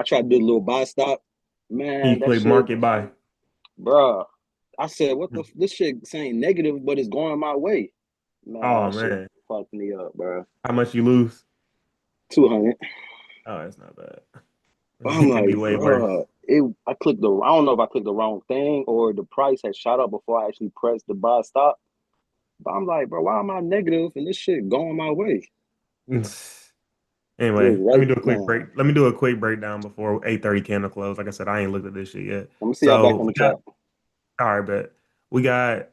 tried to do a little buy stop. You Man, that click shit, market buy. bruh. I said, what the this shit saying negative, but it's going my way. Man, Oh that shit man, fucked me up, bro. how much you lose? 200. Oh, that's not bad. But I'm It could like, be way worse. bruh, I clicked the I don't know if I clicked the wrong thing or the price had shot up before I actually pressed the buy stop. But I'm like, bro, why am I negative and this shit going my way? Just Anyway, let me right, do a quick man. break. Let me do a quick breakdown before 8:30 candle close. Like I said, I ain't looked at this shit yet. Let me see y'all back So on we the got chat. all right, bet we got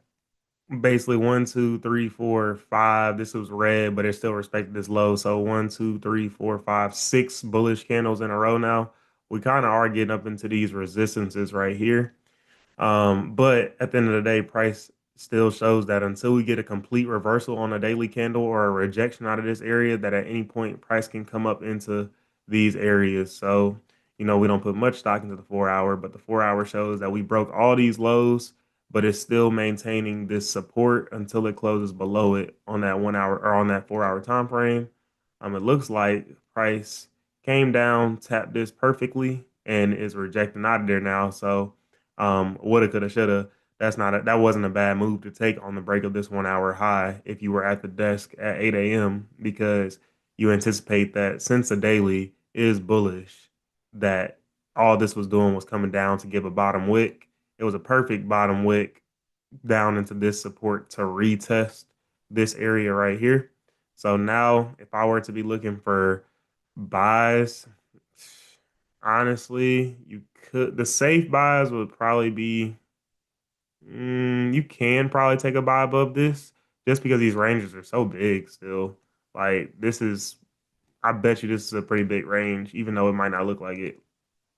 basically one, two, three, four, five. This was red, but it still respected this low. So one, two, three, four, five, six bullish candles in a row now. We kind of are getting up into these resistances right here. But at the end of the day, price still shows that until we get a complete reversal on a daily candle or a rejection out of this area, that at any point price can come up into these areas. So, we don't put much stock into the 4 hour, but the 4 hour shows that we broke all these lows, but it's still maintaining this support until it closes below it on that 1 hour or on that 4 hour time frame. It looks like price came down, tapped this perfectly, and is rejecting out of there now. So woulda, coulda, shoulda. That wasn't a bad move to take on the break of this 1 hour high if you were at the desk at 8 a.m. because you anticipate that since the daily is bullish, that all this was doing was coming down to give a bottom wick. It was a perfect bottom wick down into this support to retest this area right here. So now, if I were to be looking for buys, honestly, the safe buys would probably be you can probably take a buy above this just because these ranges are so big still. Like I bet you this is a pretty big range, even though it might not look like it.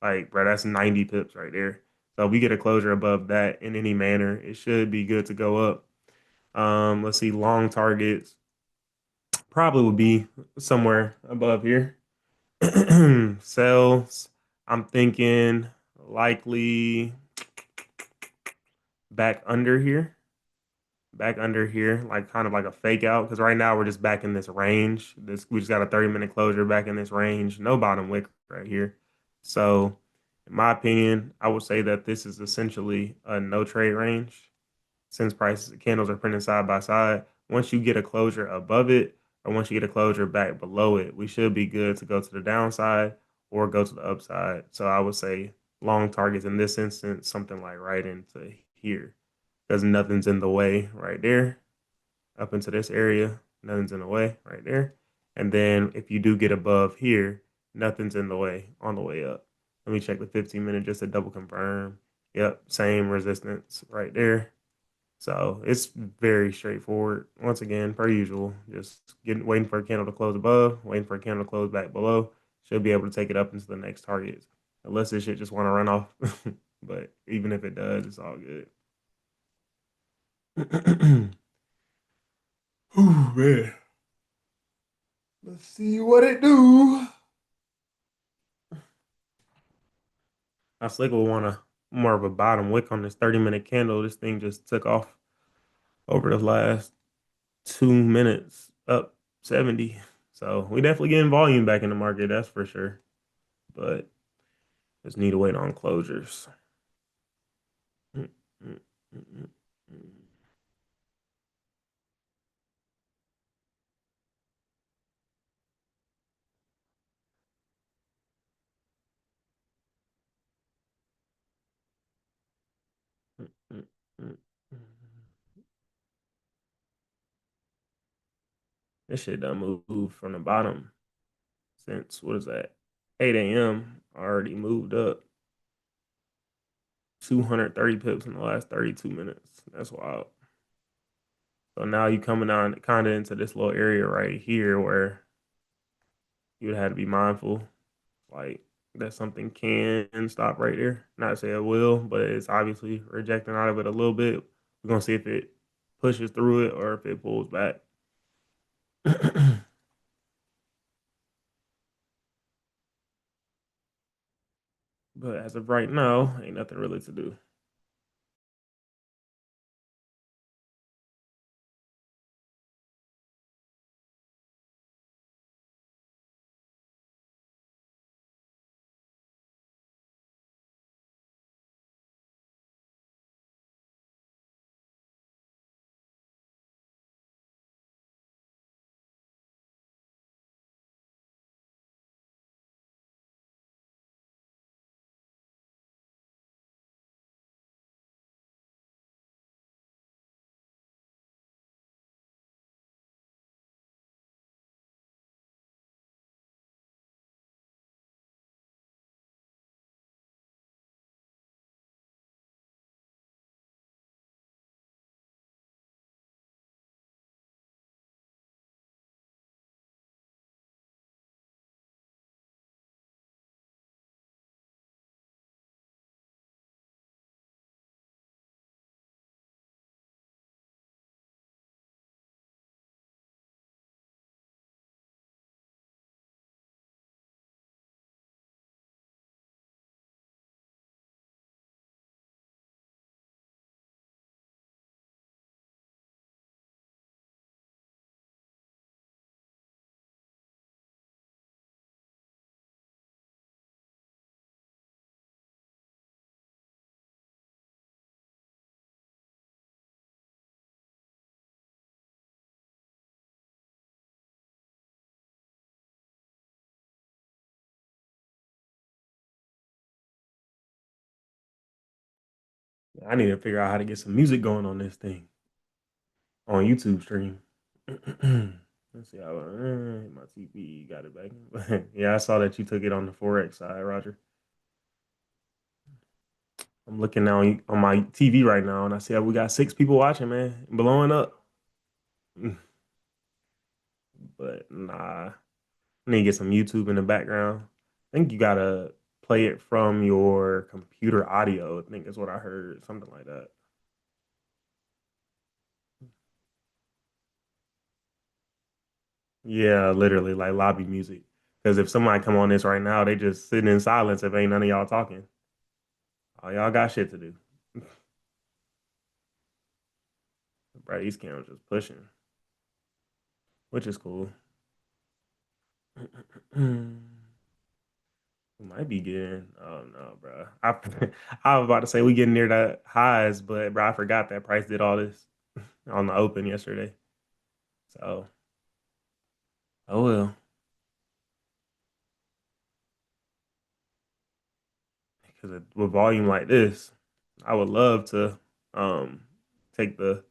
Like, bro, that's 90 pips right there. So if we get a closure above that in any manner, it should be good to go up. Let's see, long targets probably would be somewhere above here. Sells, I'm thinking likely back under here. Back under here, like kind of like a fake out. Because right now we're just back in this range. We just got a 30-minute closure back in this range. No bottom wick right here. So, in my opinion, I would say that this is essentially a no trade range since prices candles are printed side by side. Once you get a closure above it, or once you get a closure back below it, we should be good to go to the downside or go to the upside. So I would say long targets in this instance, something like right into here because nothing's in the way right there up into this area. Nothing's in the way right there. And then if you do get above here, nothing's in the way on the way up. Let me check the 15-minute just to double confirm. Yep, same resistance right there. So it's very straightforward. Once again, per usual, just waiting for a candle to close above, waiting for a candle to close back below. Should be able to take it up into the next targets, unless this shit just want to run off. But even if it does, it's all good. Oh man. Let's see what it do. I slick will want a more of a bottom wick on this 30-minute candle. This thing just took off over the last 2 minutes, up 70. So we definitely getting volume back in the market, that's for sure. But just need to wait on closures. Mm, mm, mm, mm, mm. Mm, mm, mm, mm. This shit done moved from the bottom since what is that? 8 a.m. already moved up 230 pips in the last 32 minutes. That's wild. So now you coming down kind of into this little area right here where you would have to be mindful, like that something can stop right there. Not to say it will, but it's obviously rejecting out of it a little bit. We're gonna see if it pushes through it or if it pulls back. But as of right now, ain't nothing really to do. I need to figure out how to get some music going on this thing on YouTube stream. Let's see how my TV got it back. Yeah, I saw that you took it on the Forex side, Roger. I'm looking now on my TV right now, and I see that we got 6 people watching, man, blowing up. But nah, I need to get some YouTube in the background. I think you gotta play it from your computer audio. I think is what I heard, something like that. Yeah, literally like lobby music. Because if somebody come on this right now, they just sitting in silence if ain't none of y'all talking. All y'all got shit to do. Bro, these cameras just pushing, which is cool. We might be getting. Oh no, bro. I was about to say we getting near the highs, but bro, I forgot that price did all this on the open yesterday. So, oh well. Because with volume like this, I would love to um take the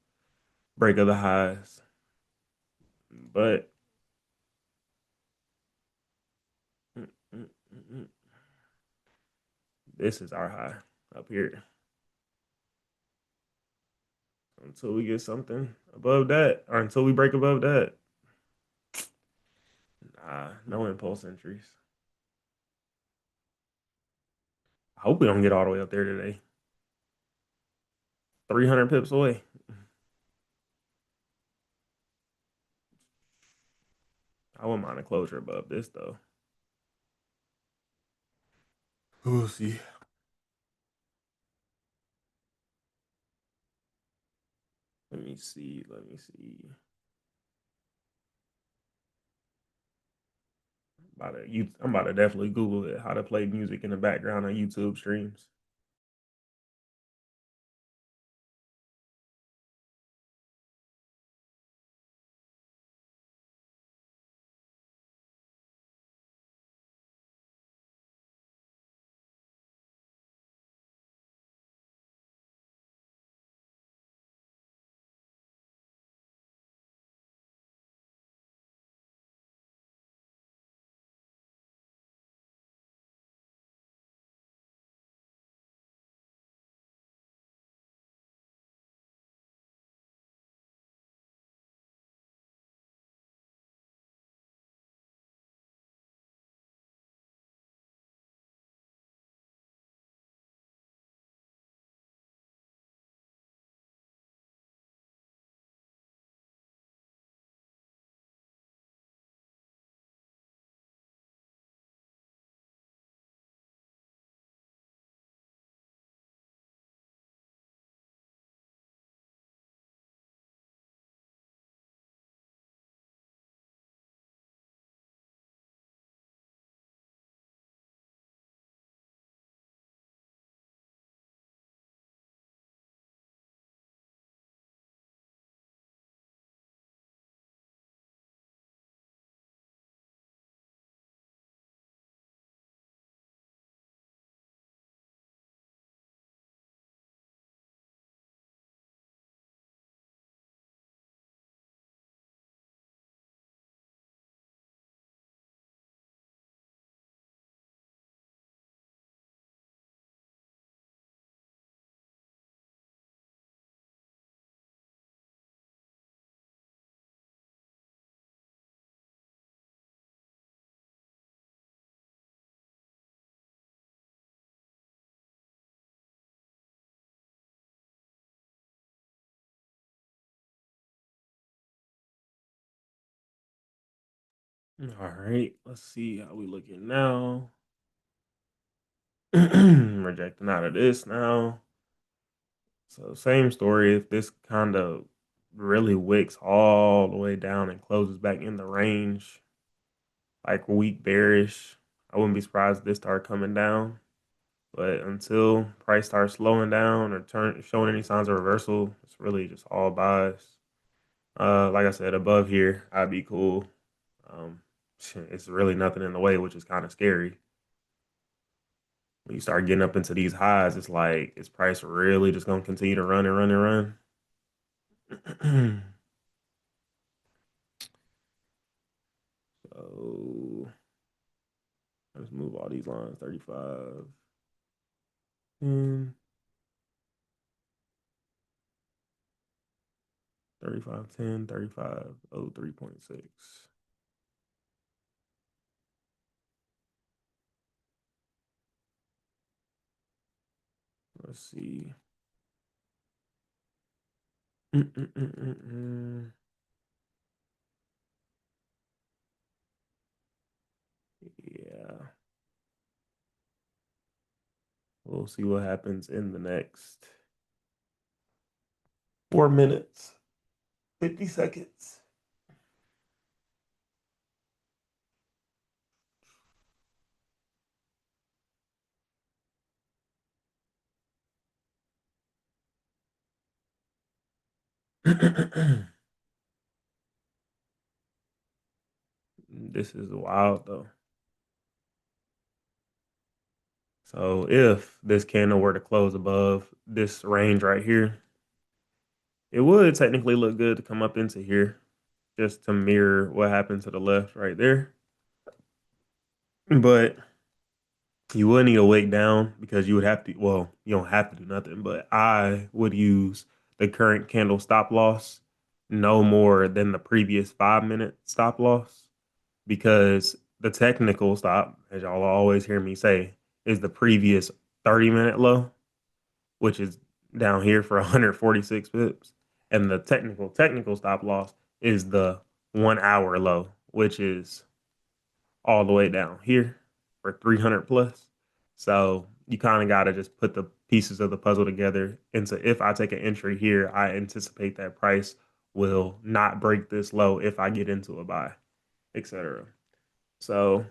break of the highs, but mm, mm, mm, mm, this is our high up here. Until we get something above that, or until we break above that, nah, no impulse entries. I hope we don't get all the way up there today. 300 pips away. I wouldn't mind a closure above this though. We'll see. Let me see. Let me see. I'm about to definitely Google it. How to play music in the background on YouTube streams. All right, let's see how we looking now. Rejecting out of this now. So same story. If this kind of really wicks all the way down and closes back in the range, like weak bearish, I wouldn't be surprised if this start coming down. But until price starts slowing down or showing any signs of reversal, it's really just all buys. Like I said, above here, I'd be cool. Um, it's really nothing in the way, which is kind of scary. When you start getting up into these highs, it's like, is price really just gonna continue to run and run and run? So let's move all these lines 35, 10, 35, 10, 35, 03.6. Let's see. Yeah, we'll see what happens in the next 4 minutes, 50 seconds. This is wild though. So if this candle were to close above this range right here, it would technically look good to come up into here just to mirror what happened to the left right there. But you would need to wake down because you would have to, well, you don't have to do nothing, but I would use the current candle stop loss no more than the previous 5 minute stop loss because the technical stop, as y'all always hear me say, is the previous 30-minute low, which is down here for 146 pips. And the technical stop loss is the 1 hour low, which is all the way down here for 300 plus. So you kind of got to just put the pieces of the puzzle together. And so if I take an entry here, I anticipate that price will not break this low if I get into a buy, etc. So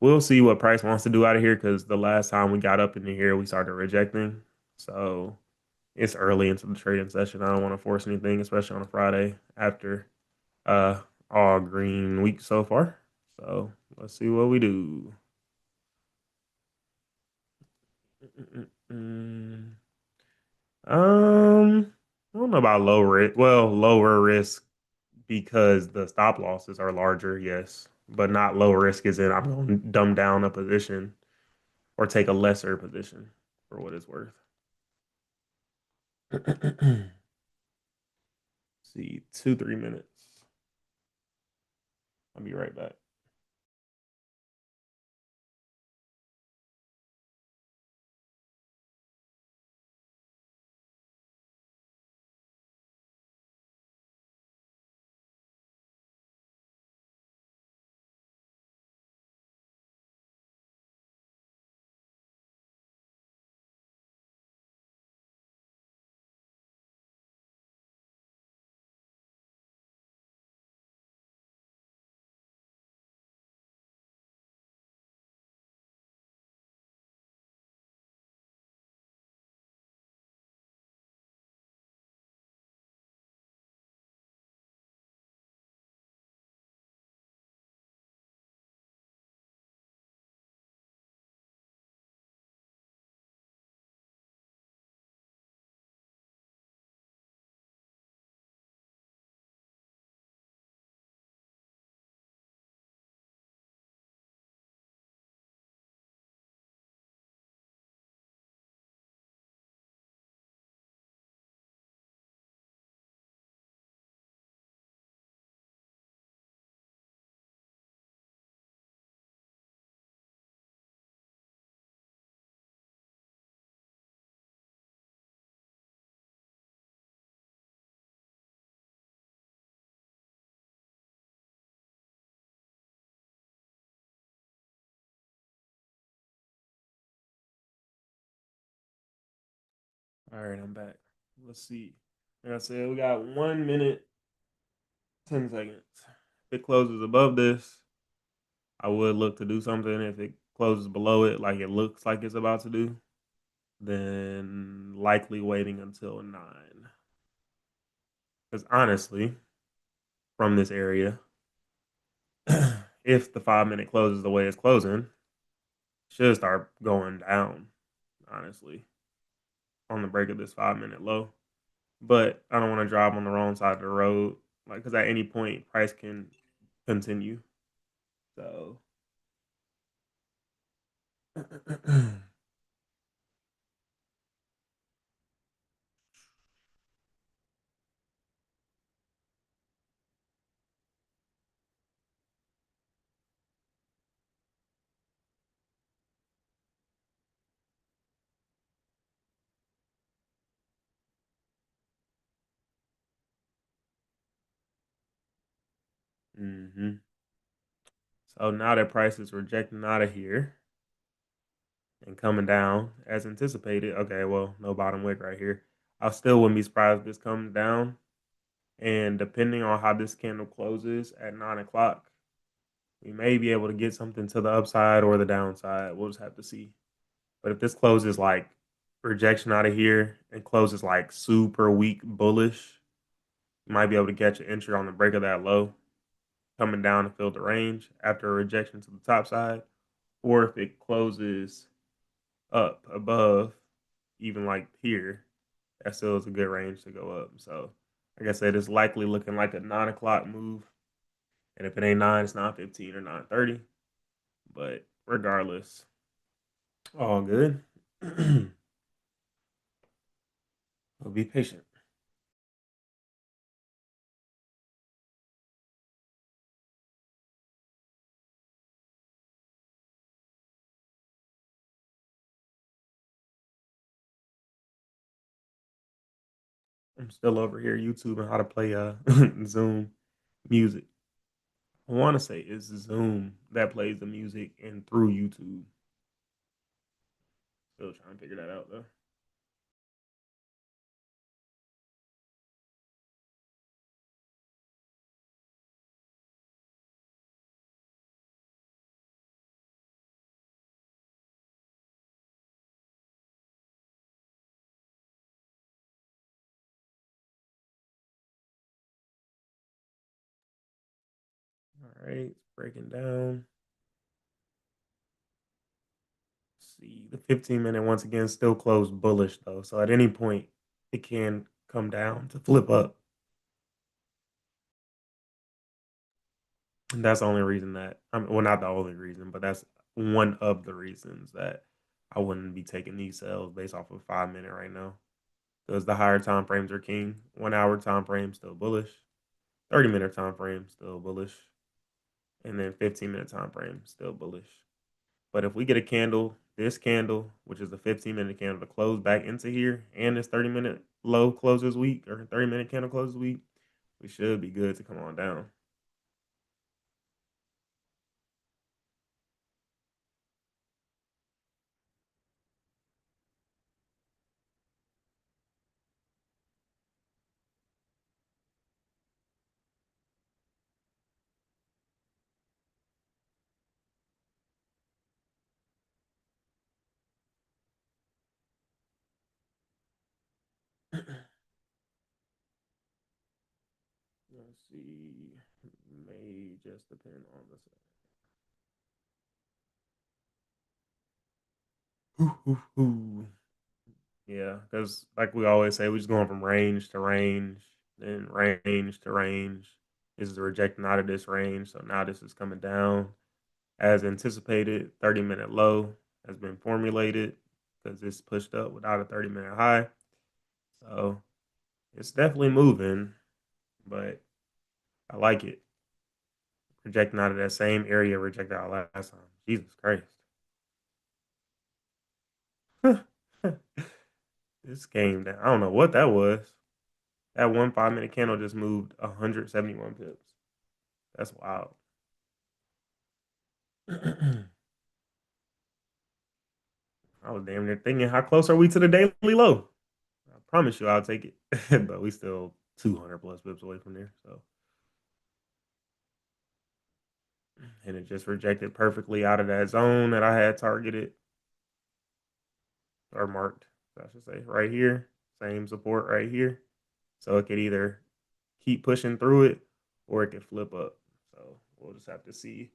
we'll see what price wants to do out of here because the last time we got up into here, we started rejecting. So it's early into the trading session. I don't want to force anything, especially on a Friday after uh all green week so far. So let's see what we do. Mm, I don't know about low risk. Well, lower risk because the stop losses are larger, yes, but not low risk as in I'm going to dumb down a position or take a lesser position for what it's worth. See, 2, 3 minutes. I'll be right back. All right, I'm back. Let's see. Like I said, we got 1 minute, 10 seconds. If it closes above this, I would look to do something. If it closes below it, like it looks like it's about to do, then likely waiting until 9. Because honestly, from this area, if the 5 minute closes the way it's closing, Should start going down, honestly, on the break of this 5 minute low. But I don't want to drive on the wrong side of the road, like because at any point price can continue. So, hmm so now that price is rejecting out of here and coming down as anticipated. Okay, well, no bottom wick right here. I still wouldn't be surprised if this comes down. And depending on how this candle closes at 9 o'clock, we may be able to get something to the upside or the downside. We'll just have to see. But if this closes like rejection out of here and closes like super weak bullish, you might be able to catch an entry on the break of that low coming down to fill the range after a rejection to the top side. Or if it closes up above, even like here, that still is a good range to go up. So, like I said, it's likely looking like a 9 o'clock move. And if it ain't 9, it's 9:15 or 9:30. But regardless, all good. We'll be patient. I'm still over here YouTube and how to play Zoom music. I want to say it's Zoom that plays the music and through YouTube. Still trying to figure that out though. All right, it's breaking down. Let's see, the 15 minute once again still closed bullish though, so at any point it can come down to flip up. And that's the only reason that well, not the only reason, but that's one of the reasons that I wouldn't be taking these sales based off of 5 minute right now. Because the higher time frames are king. 1 hour time frame still bullish. 30 minute time frame still bullish. And then 15 minute time frame still bullish. But if we get a candle, this candle, which is the 15 minute candle, to close back into here, and this 30 minute low closes weak or 30 minute candle closes weak, we should be good to come on down. Let's see. May just depend on the. Yeah, because like we always say, we're just going from range to range, then range to range. This is rejecting out of this range, so now this is coming down as anticipated. 30 minute low has been formulated because it's pushed up without a 30 minute high. So it's definitely moving, but I like it. Rejecting out of that same area rejected out last time. Jesus Christ. This came down. I don't know what that was. That one 5 minute candle just moved 171 pips. That's wild. I was damn near thinking, how close are we to the daily low? I promise you, I'll take it. But we still 200 plus pips away from there. So, and it just rejected perfectly out of that zone that I had targeted or marked, I should say, right here. Same support right here. So it could either keep pushing through it or it could flip up. So we'll just have to see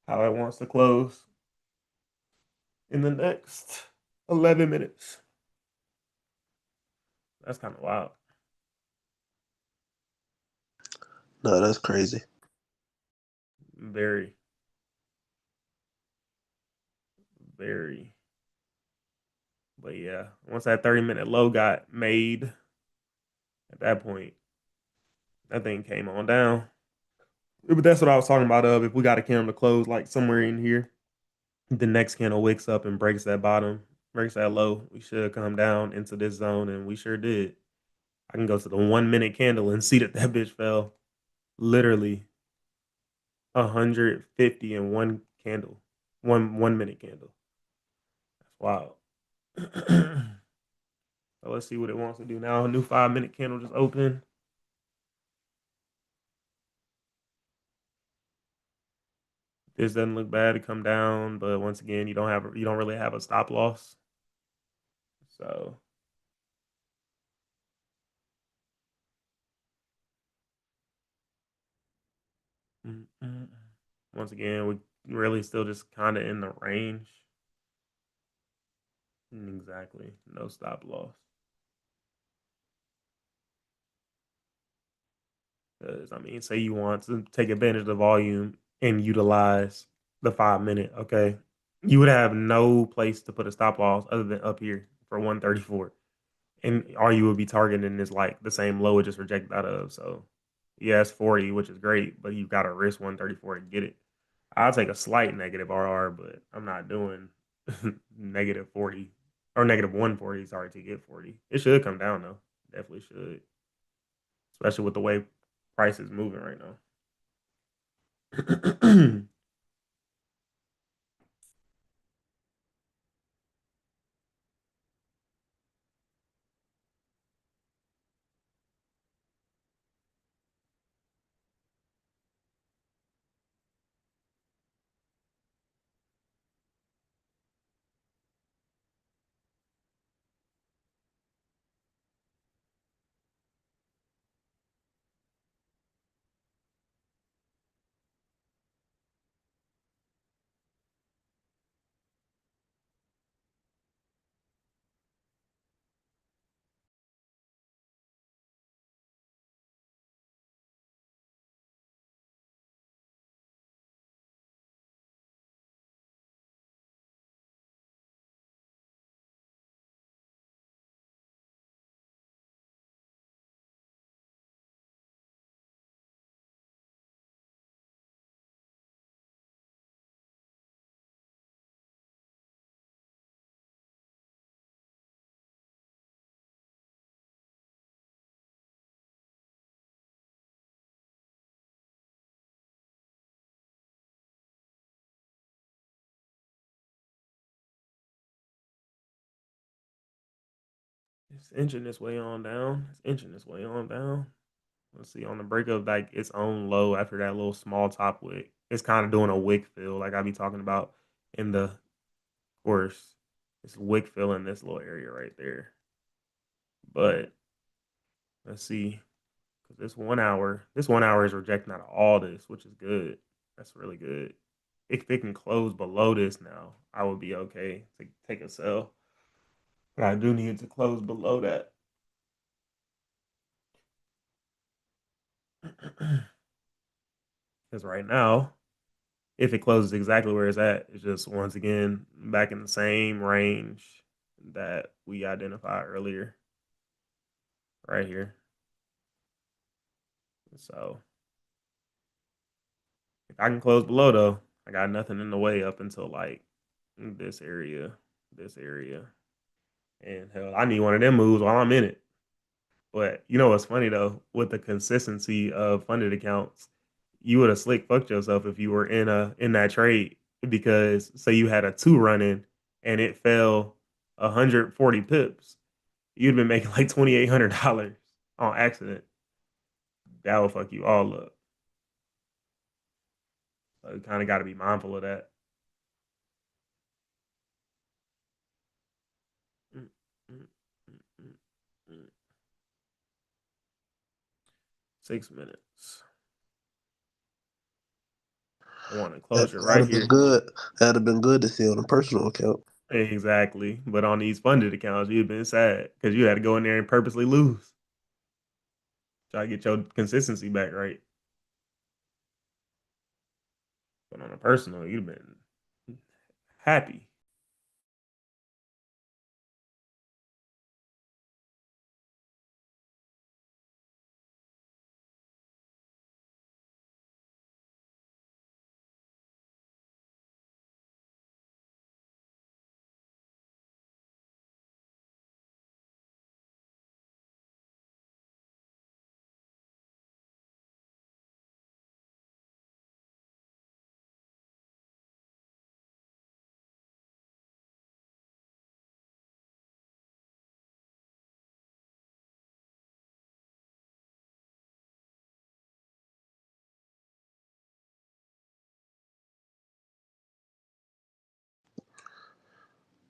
how it wants to close. in the next 11 minutes. That's kind of wild. No, that's crazy. Very, very. But yeah, once that 30-minute low got made, at that point, that thing came on down. But that's what I was talking about. If we got a candle to close like somewhere in here, the next candle wakes up and breaks that bottom, breaks that low, we should come down into this zone, and we sure did. I can go to the 1 minute candle and see that that bitch fell literally 150 in one candle, one minute candle. That's wild. So let's see what it wants to do now. A new 5 minute candle just opened. This doesn't look bad to come down, but once again, you don't really have a stop loss. So once again, we really still just kind of in the range. Exactly, no stop loss. Because I mean, say you want to take advantage of the volume and utilize the 5 minute, okay, you would have no place to put a stop loss other than up here for 134. And all you would be targeting is like the same low it just rejected out of. So yeah, it's 40, which is great, but you got to risk 134 to get it. I'll take a slight negative RR, but I'm not doing negative 40 or negative 140, sorry, to get 40. It should come down though. Definitely should. Especially with the way price is moving right now. It's inching this way on down. It's inching this way on down. Let's see on the break of like its own low after that little small top wick. It's kind of doing a wick fill like I be talking about in the course. It's wick fill in this little area right there. But let's see, because this 1 hour is rejecting out of all this, which is good. That's really good. If it can close below this now, I would be okay to take a sell. But I do need to close below that. Because right now, if it closes exactly where it's at, it's just once again back in the same range that we identified earlier, right here. So if I can close below though, I got nothing in the way up until like this area, this area. And hell, I need one of them moves while I'm in it. But you know what's funny though, with the consistency of funded accounts, you would have slick fucked yourself if you were in that trade because say you had a two running and it fell 140 pips, you'd been making like $2,800 on accident. That would fuck you all up. So you kind of got to be mindful of that. Mm, mm, mm, mm, mm. 6 minutes. I want a closure That'd right have been here. good. That'd have been good to see on a personal account. Exactly. But on these funded accounts, you've been sad because you had to go in there and purposely lose. Try to get your consistency back right. But on a personal, you've been happy.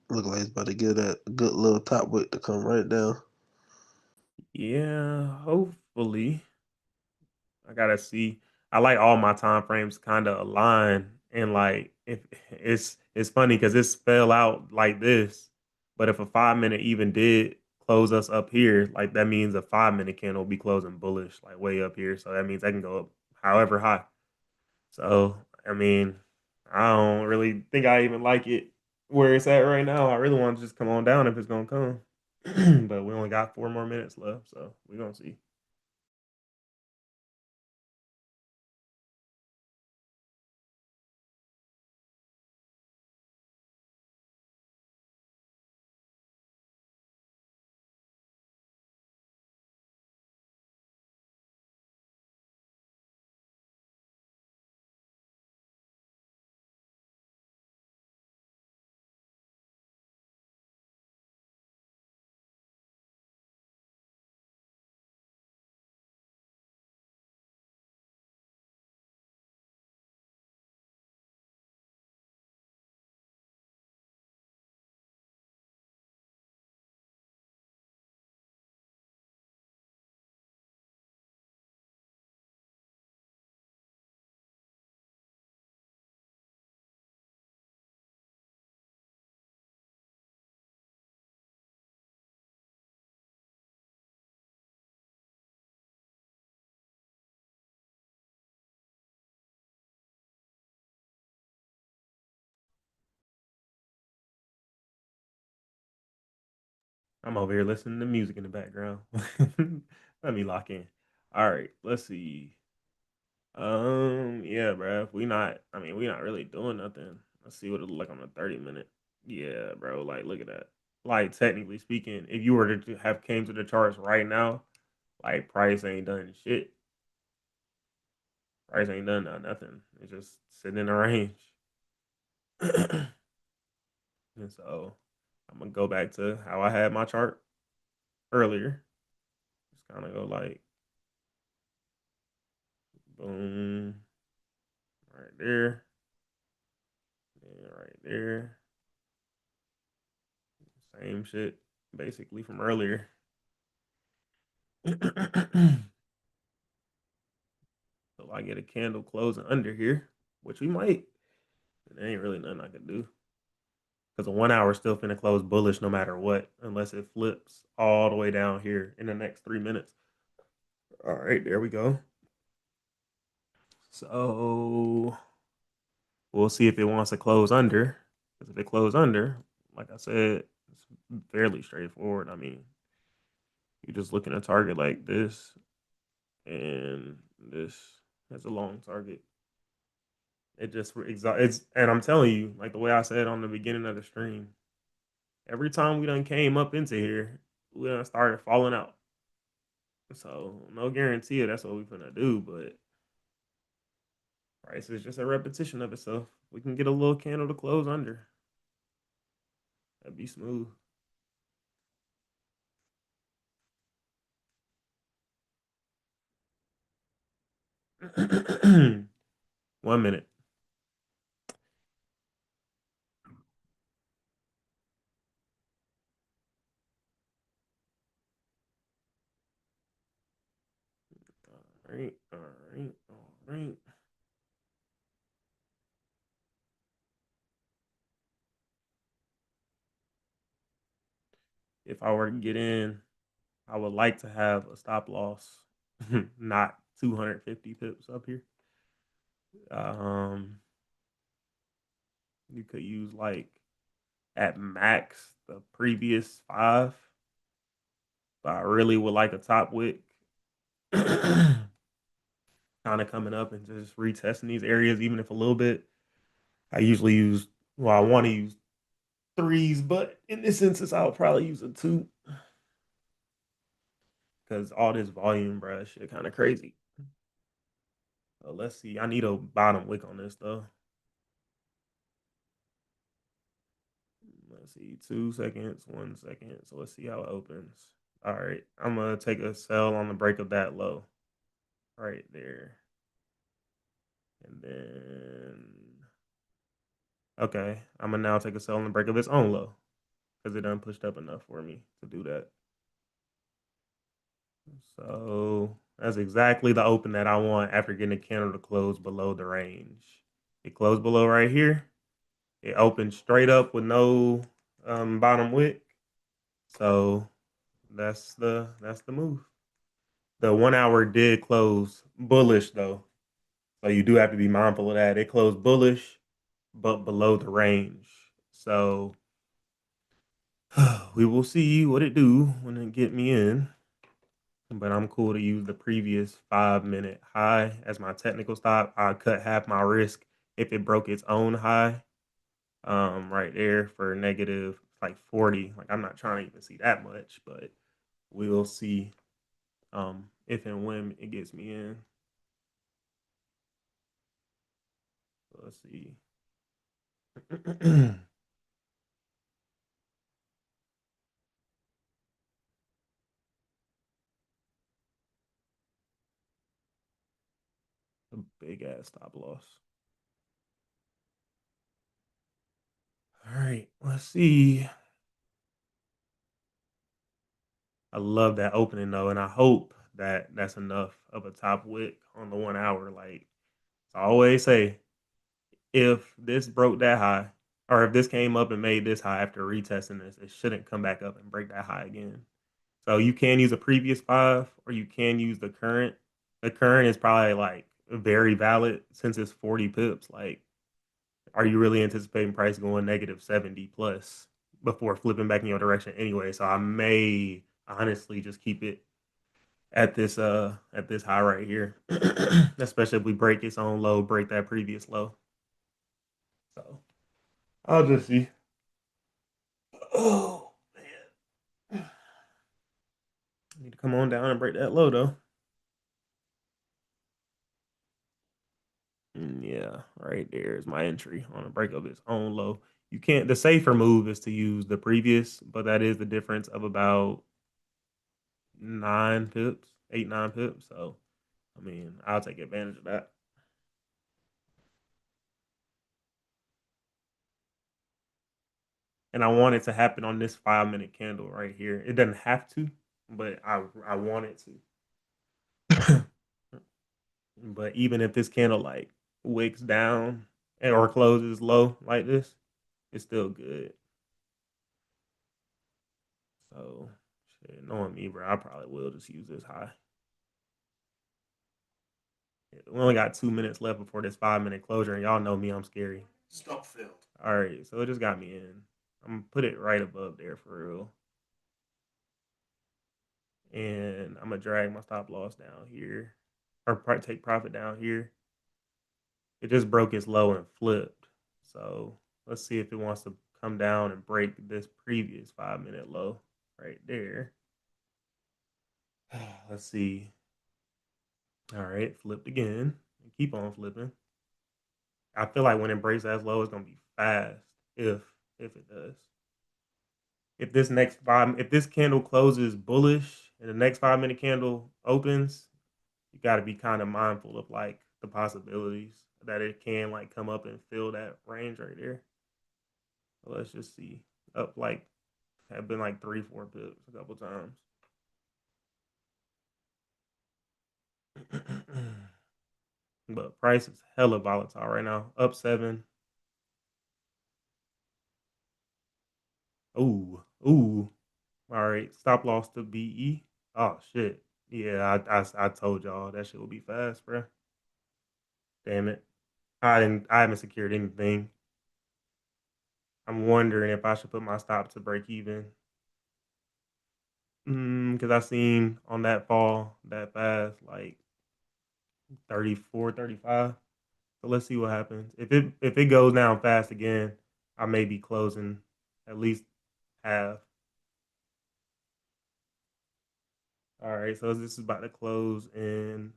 Look like it's about to get that good little top weight to come right down. Yeah, hopefully. I gotta see. I like all my time frames kind of align, and like if it's funny because this fell out like this, but if a 5 minute even did close us up here, like that means a 5 minute candle will be closing bullish, like way up here. So that means I can go up however high. So I mean, I don't really think I even like it where it's at right now. I really want to just come on down if it's gonna come, but we only got 4 more minutes left, so we're gonna see. I'm over here listening to music in the background. Let me lock in. All right, let's see. Yeah, bro. If we not, I mean, we not really doing nothing. Let's see what it look like on a 30 minute. Yeah, bro. Like, look at that. Like, technically speaking, if you were to have came to the charts right now, like, price ain't done shit. Price ain't done nothing. It's just sitting in a range. And so, I'm gonna go back to how I had my chart earlier. Just kind of go like, boom, right there. And right there, same shit basically from earlier. So I get a candle closing under here, which we might. There ain't really nothing I can do because a 1 hour still finna close bullish no matter what, unless it flips all the way down here in the next 3 minutes. All right, there we go. So we'll see if it wants to close under. Because if it close under, like I said, it's fairly straightforward. I mean, you just looking at a target like this, and this has a long target. It just it's and I'm telling you, like the way I said on the beginning of the stream, every time we done came up into here, we done started falling out. So no guarantee that's what we finna do, but price is just a repetition of itself. We can get a little candle to close under. That'd be smooth. One minute. All right, all right, all right. if I were to get in, I would like to have a stop loss, not 250 pips up here. Um, you could use like at max the previous 5, but I really would like a top wick. Kind of coming up and just retesting these areas, even if a little bit. I usually use, well, I want to use 3s, but in this instance, I'll probably use a 2 because all this volume, bro, shit kind of crazy. So let's see. I need a bottom wick on this though. Let's see, 2 seconds, 1 second. So let's see how it opens. All right, I'm gonna take a sell on the break of that low, right there, and then okay, I'm gonna now take a sell on the break of its own low because it done pushed up enough for me to do that. So that's exactly the open that I want after getting a candle to close below the range. It closed below right here. It opened straight up with no bottom wick. So that's the move. The 1 hour did close bullish though. So you do have to be mindful of that. It closed bullish, but below the range. So we will see what it do when it get me in. But I'm cool to use the previous 5-minute high as my technical stop. I cut half my risk if it broke its own high, right there for negative like 40. Like I'm not trying to even see that much, but we'll see if and when it gets me in. So let's see. A big ass stop loss. All right, let's see. I love that opening though, and I hope that that's enough of a top wick on the 1 hour. Like I always say, if this broke that high, or if this came up and made this high after retesting this, it shouldn't come back up and break that high again. So you can use a previous 5, or you can use the current. The current is probably like very valid since it's 40 pips. Like, are you really anticipating price going negative 70 plus before flipping back in your direction anyway? So I may honestly just keep it at this high right here, especially if we break its own low, break that previous low. So I'll just see. Oh man, I need to come on down and break that low though. Yeah, right there is my entry on a break of its own low. You can't. The safer move is to use the previous, but that is the difference of about 9 pips, 8, 9 pips. So I mean, I'll take advantage of that. And I want it to happen on this 5-minute candle right here. It doesn't have to, but I want it to. But even if this candle like wicks down or closes low like this, it's still good. So shit, knowing me, bro, I probably will just use this high. We only got 2 minutes left before this 5-minute closure, and y'all know me, I'm scary. Stop filled. All right, so it just got me in. I'm gonna put it right above there for real. And I'm gonna drag my stop loss down here, or take profit down here. It just broke its low and flipped. So let's see if it wants to come down and break this previous 5-minute low right there. Let's see. All right, flipped again. Keep on flipping. I feel like when it breaks as low, it's gonna be fast if it does. If this candle closes bullish and the next 5-minute candle opens, you got to be kind of mindful of like the possibilities that it can like come up and fill that range right there. So let's just see. Up like have been like 3, 4 pips a couple times. But price is hella volatile right now. Up 7. Ooh, ooh. All right, stop loss to BE. Oh shit. Yeah, I told y'all that shit will be fast, bro. Damn it. I haven't secured anything. I'm wondering if I should put my stop to break even. Because I seen on that fall that fast, like 34, 35. So let's see what happens. If it goes down fast again, I may be closing at least half. All right, so this is about to close in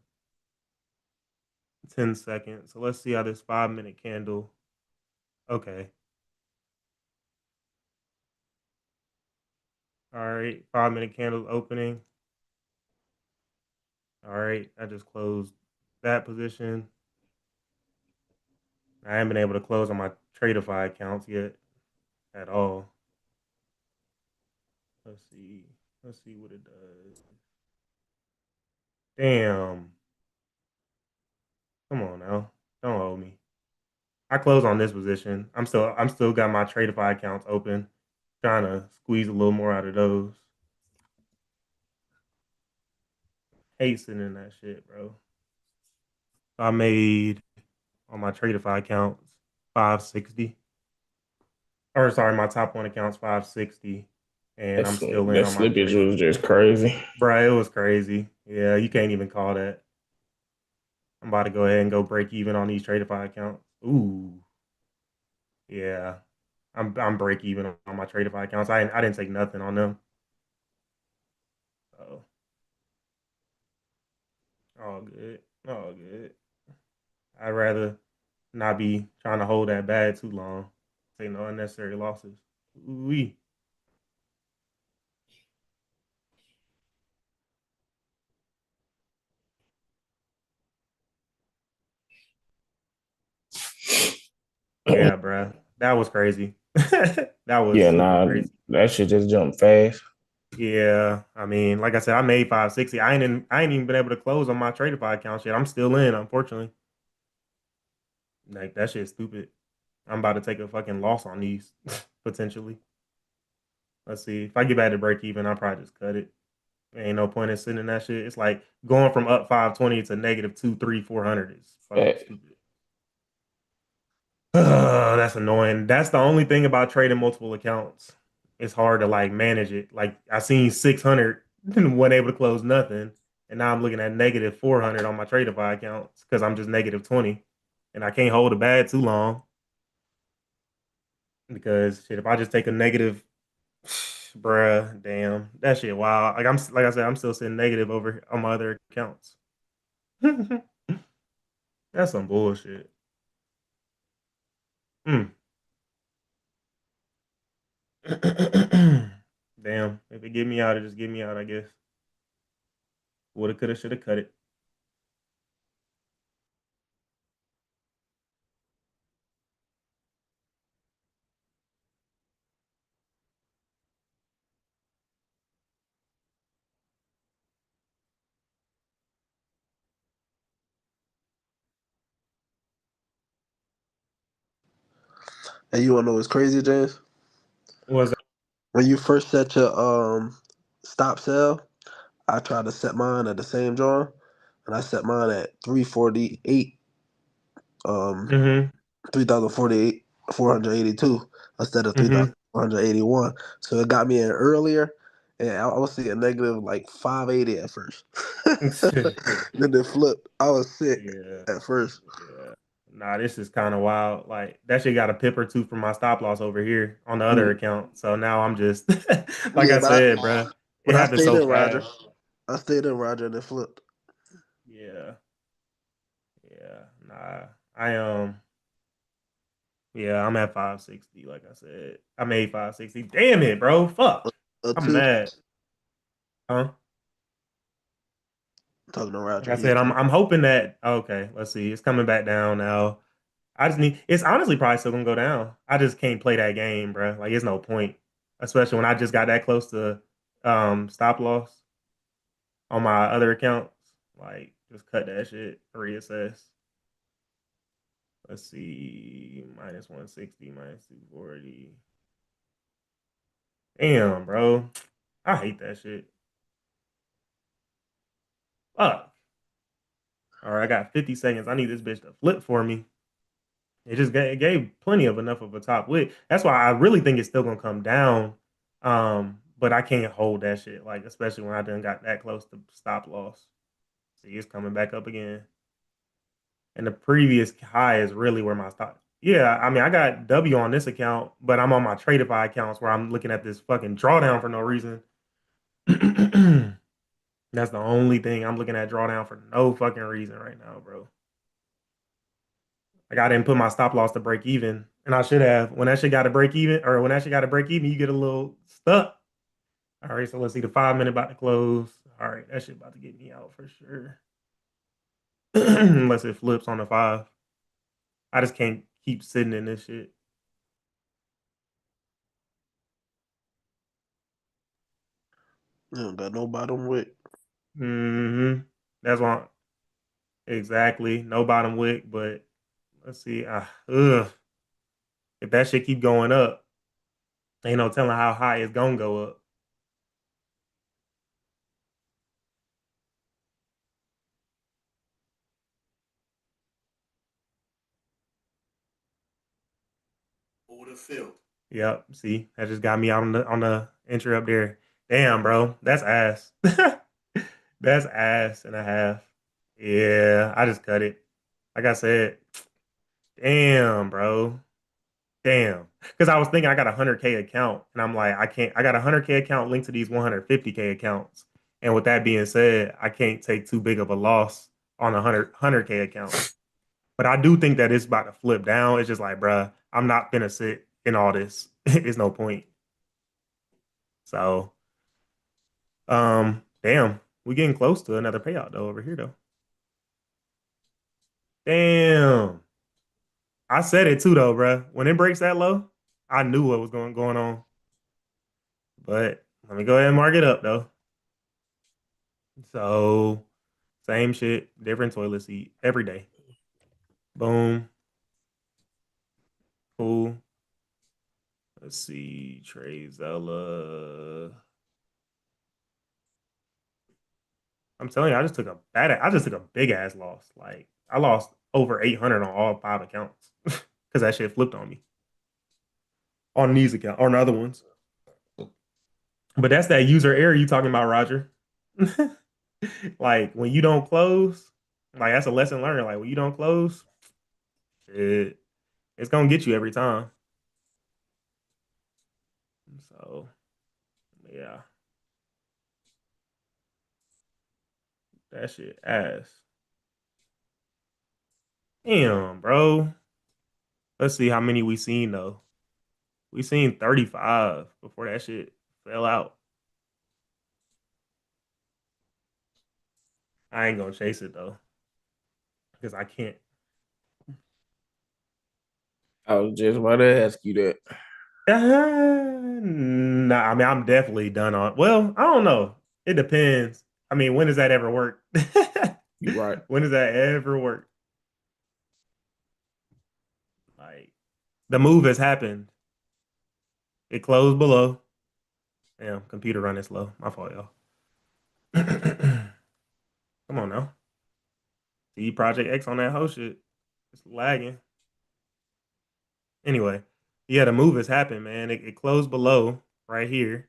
10 seconds. So let's see how this 5 minute candle. Okay. All right, 5 minute candle opening. All right, I just closed that position. I haven't been able to close on my Tradeify accounts yet at all. Let's see. Let's see what it does. Damn. Come on now. Don't owe me. I close on this position. I'm still got my Tradeify accounts open. Trying to squeeze a little more out of those. Hate sitting in that shit, bro. So I made on my Tradeify accounts 560. Or sorry, my top one account's 560. And I'm still in That on my slippage trade. was just crazy. Bro, it was crazy. Yeah, you can't even call that. I'm about to go ahead and go break even on these Tradeify accounts. Ooh, yeah. I'm break even on my Tradeify accounts. I didn't take nothing on them. So all good. All good. I'd rather not be trying to hold that bag too long. Take no unnecessary losses. Ooh. Yeah, bruh. That was crazy. That was Yeah, super nah, crazy. that shit just jumped fast. Yeah, I mean, like I said, I made 560. I ain't even been able to close on my Tradeify account yet. I'm still in, unfortunately. Like that shit's stupid. I'm about to take a fucking loss on these potentially. Let's see. If I get back to break even, I'll probably just cut it. Ain't no point in sitting in that shit. It's like going from up 520 to negative 2, 3, 400 is fucking Fact. stupid. That's annoying. That's the only thing about trading multiple accounts. It's hard to like manage it. Like I seen 600 and wasn't able to close nothing. And now I'm looking at negative 400 on my Tradeify accounts because I'm just negative 20. And I can't hold a bad too long because shit, if I just take a negative, bruh, damn, that shit wild. Like I said, I'm still sitting negative over on my other accounts. That's some bullshit. Mm. Damn, if it get me out, it just get me out, I guess. Woulda, coulda, shoulda cut it. And you wanna know what's crazy, James? What was that? When you first set your stop sell, I tried to set mine at the same draw, and I set mine at 348, um, Mm-hmm. 3048, 482 instead of Mm-hmm. 3481. So it got me in earlier, and I was seeing negative like 580 at first. Then it flipped. I was sick Yeah. at first. Yeah. Nah, this is kind of wild. Like that shit got a pip or two from my stop loss over here on the other Mm. account. So now I'm just like Yeah, I said, bruh, it but I happened stayed so in Roger. fast. I stayed in Roger, and it flipped. Yeah. Yeah. Nah. Yeah, I'm at 560, like I said. I made 560. Damn it, bro. Fuck. I'm Two mad. Huh? talking to Like Roger. I He a said, I'm two. I'm hoping that okay, let's see. It's coming back down now. I just need it's honestly probably still gonna go down. I just can't play that game, bro. Like it's no point. Especially when I just got that close to stop loss on my other accounts. Like just cut that shit, reassess. Let's see. Minus 160, minus 240. Damn, bro. I hate that shit. Fuck. All right, I got 50 seconds. I need this bitch to flip for me. It gave plenty of enough of a top wick. That's why I really think it's still gonna come down. But I can't hold that shit, like especially when I done got that close to stop loss. See, it's coming back up again. And the previous high is really where my stop. Yeah, I mean, I got W on this account, but I'm on my Tradify accounts where I'm looking at this fucking drawdown for no reason. That's the only thing I'm looking at, drawdown for no fucking reason right now, bro. Like I didn't put my stop loss to break even, and I should have. When that shit got to break even, or when that shit got to break even, you get a little stuck. All right, so let's see the 5 minute about to close. All right, that shit about to get me out for sure. Unless it flips on the 5. I just can't keep sitting in this shit. You don't got no bottom wick. Mm-hmm. That's why exactly no bottom wick, but let's see. If that shit keep going up, ain't no telling how high it's gonna go up. Order filled. Yep. See, that just got me out on the entry up there. Damn, bro, that's ass. That's ass and a half. Yeah, I just cut it. Like I said, damn, bro. Damn. Because I was thinking I got a 100K account, and I'm like, I can't. I got a 100K account linked to these 150K accounts. And with that being said, I can't take too big of a loss on a 100K account. But I do think that it's about to flip down. It's just like, bruh, I'm not gonna sit in all this. It's no point. So, damn, we getting close to another payout though over here though. Damn. I said it too though, bruh. When it breaks that low, I knew what was going on. But let me go ahead and mark it up though. So same shit, different toilet seat every day. Boom. Cool. Let's see. Trezella. I'm telling you, I just took a big ass loss. Like I lost over 800 on all 5 accounts because that shit flipped on me on these accounts or on other ones. But that's that user error you talking about, Roger. Like when you don't close, like that's a lesson learned. Like when you don't close, it's gonna get you every time. So yeah, that shit ass. Damn, bro. Let's see how many we seen though. We seen 35 before that shit fell out. I ain't gonna chase it though. Because I can't. I was just about to ask you that. Nah, I mean I'm definitely done on. Well, I don't know. It depends. I mean, when does that ever work? You right. When does that ever work? Like the move has happened. It closed below. Damn, computer running slow. My fault, y'all. Come on now. See Project X on that whole shit. It's lagging. Anyway, yeah, the move has happened, man. It closed below right here.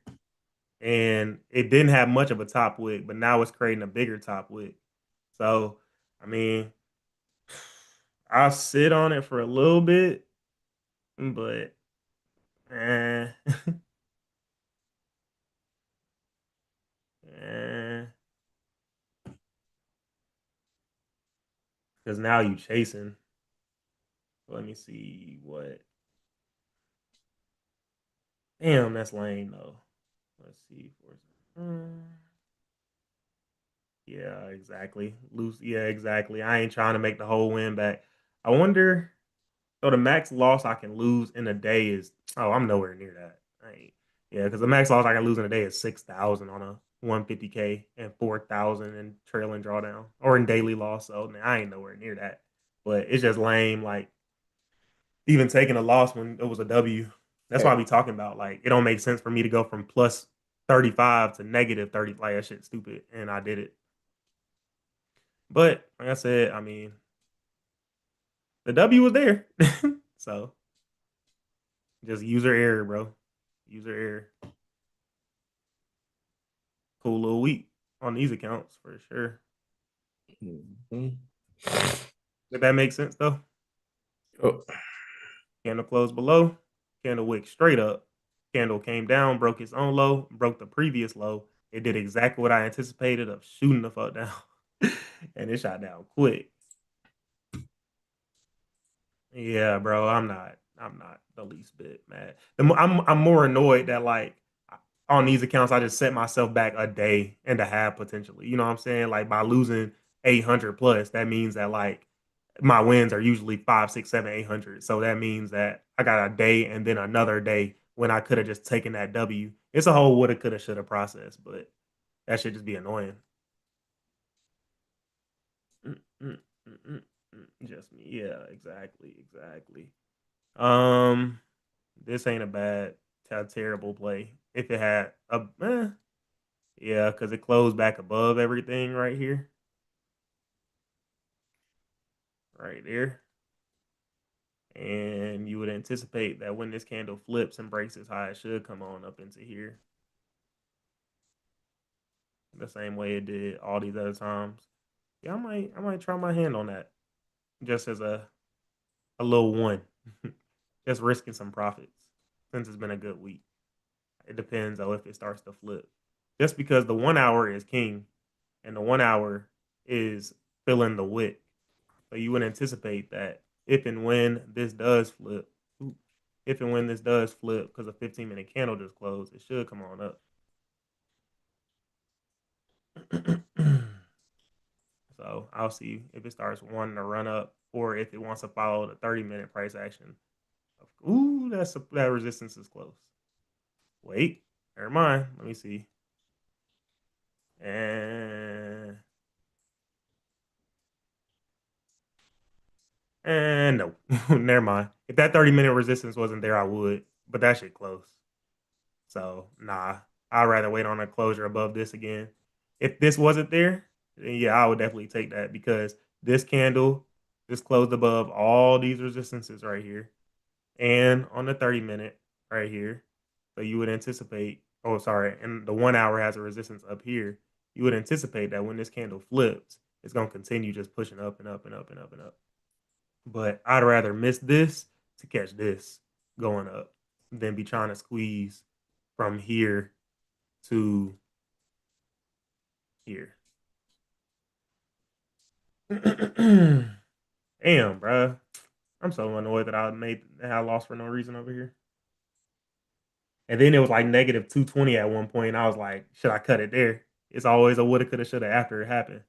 And it didn't have much of a top wick, but now it's creating a bigger top wick. So, I mean, I'll sit on it for a little bit, but eh, eh, because now you chasing. Let me see what. Damn, that's lame though. Let's see. Yeah, exactly. Loose. Yeah, exactly. I ain't trying to make the whole win back. I wonder. So the max loss I can lose in a day is. Oh, I'm nowhere near that. I ain't. Yeah, because the max loss I can lose in a day is 6,000 on a 150K and 4,000 in trailing drawdown or in daily loss. So man, I ain't nowhere near that. But it's just lame. Like even taking a loss when it was a W. That's why Hey, we talking about like it don't make sense for me to go from plus 35 to negative 30. Like, that shit's stupid. And I did it. But like I said, I mean, the W was there. So just user error, bro. User error. Cool little week on these accounts for sure. Mm-hmm. Did that make sense though? Oh. Candle closed below, candle wick straight up, candle came down, broke its own low, broke the previous low. It did exactly what I anticipated of shooting the fuck down. And it shot down quick. Yeah, bro, I'm not the least bit mad. I'm more annoyed that, like, on these accounts I just set myself back a day and a half potentially. You know what I'm saying? Like, by losing 800 plus, that means that, like, my wins are usually 5, 6, 7, 800. So that means that I got a day and then another day when I could have just taken that W. It's a whole woulda, coulda, shoulda process, but that should just be annoying. Just me. Yeah, exactly. This ain't a bad, terrible play. If it had a, yeah, because it closed back above everything right here, right there. And you would anticipate that when this candle flips and breaks as high, it should come on up into here. The same way it did all these other times. Yeah, I might try my hand on that. Just as a little one. Just risking some profits since it's been a good week. It depends though if it starts to flip. Just because the 1 hour is king and the 1 hour is filling the wick. So you would anticipate that if and when this does flip, because a 15-minute candle just closed, it should come on up. So I'll see if it starts wanting to run up or if it wants to follow the 30-minute price action. Ooh, that resistance is close. Wait, never mind. Let me see. And no, never mind. If that 30-minute resistance wasn't there, I would, but that shit close. So nah, I'd rather wait on a closure above this again. If this wasn't there, then yeah, I would definitely take that because this candle just closed above all these resistances right here and on the 30-minute right here. So you would anticipate, oh, sorry, and the 1 hour has a resistance up here. You would anticipate that when this candle flips, it's going to continue just pushing up and up and up and up and up. But I'd rather miss this to catch this going up than be trying to squeeze from here to here. Damn, bro. I'm so annoyed that I lost for no reason over here. And then it was like negative 220 at one point. And I was like, should I cut it there? It's always a woulda, coulda, shoulda after it happened.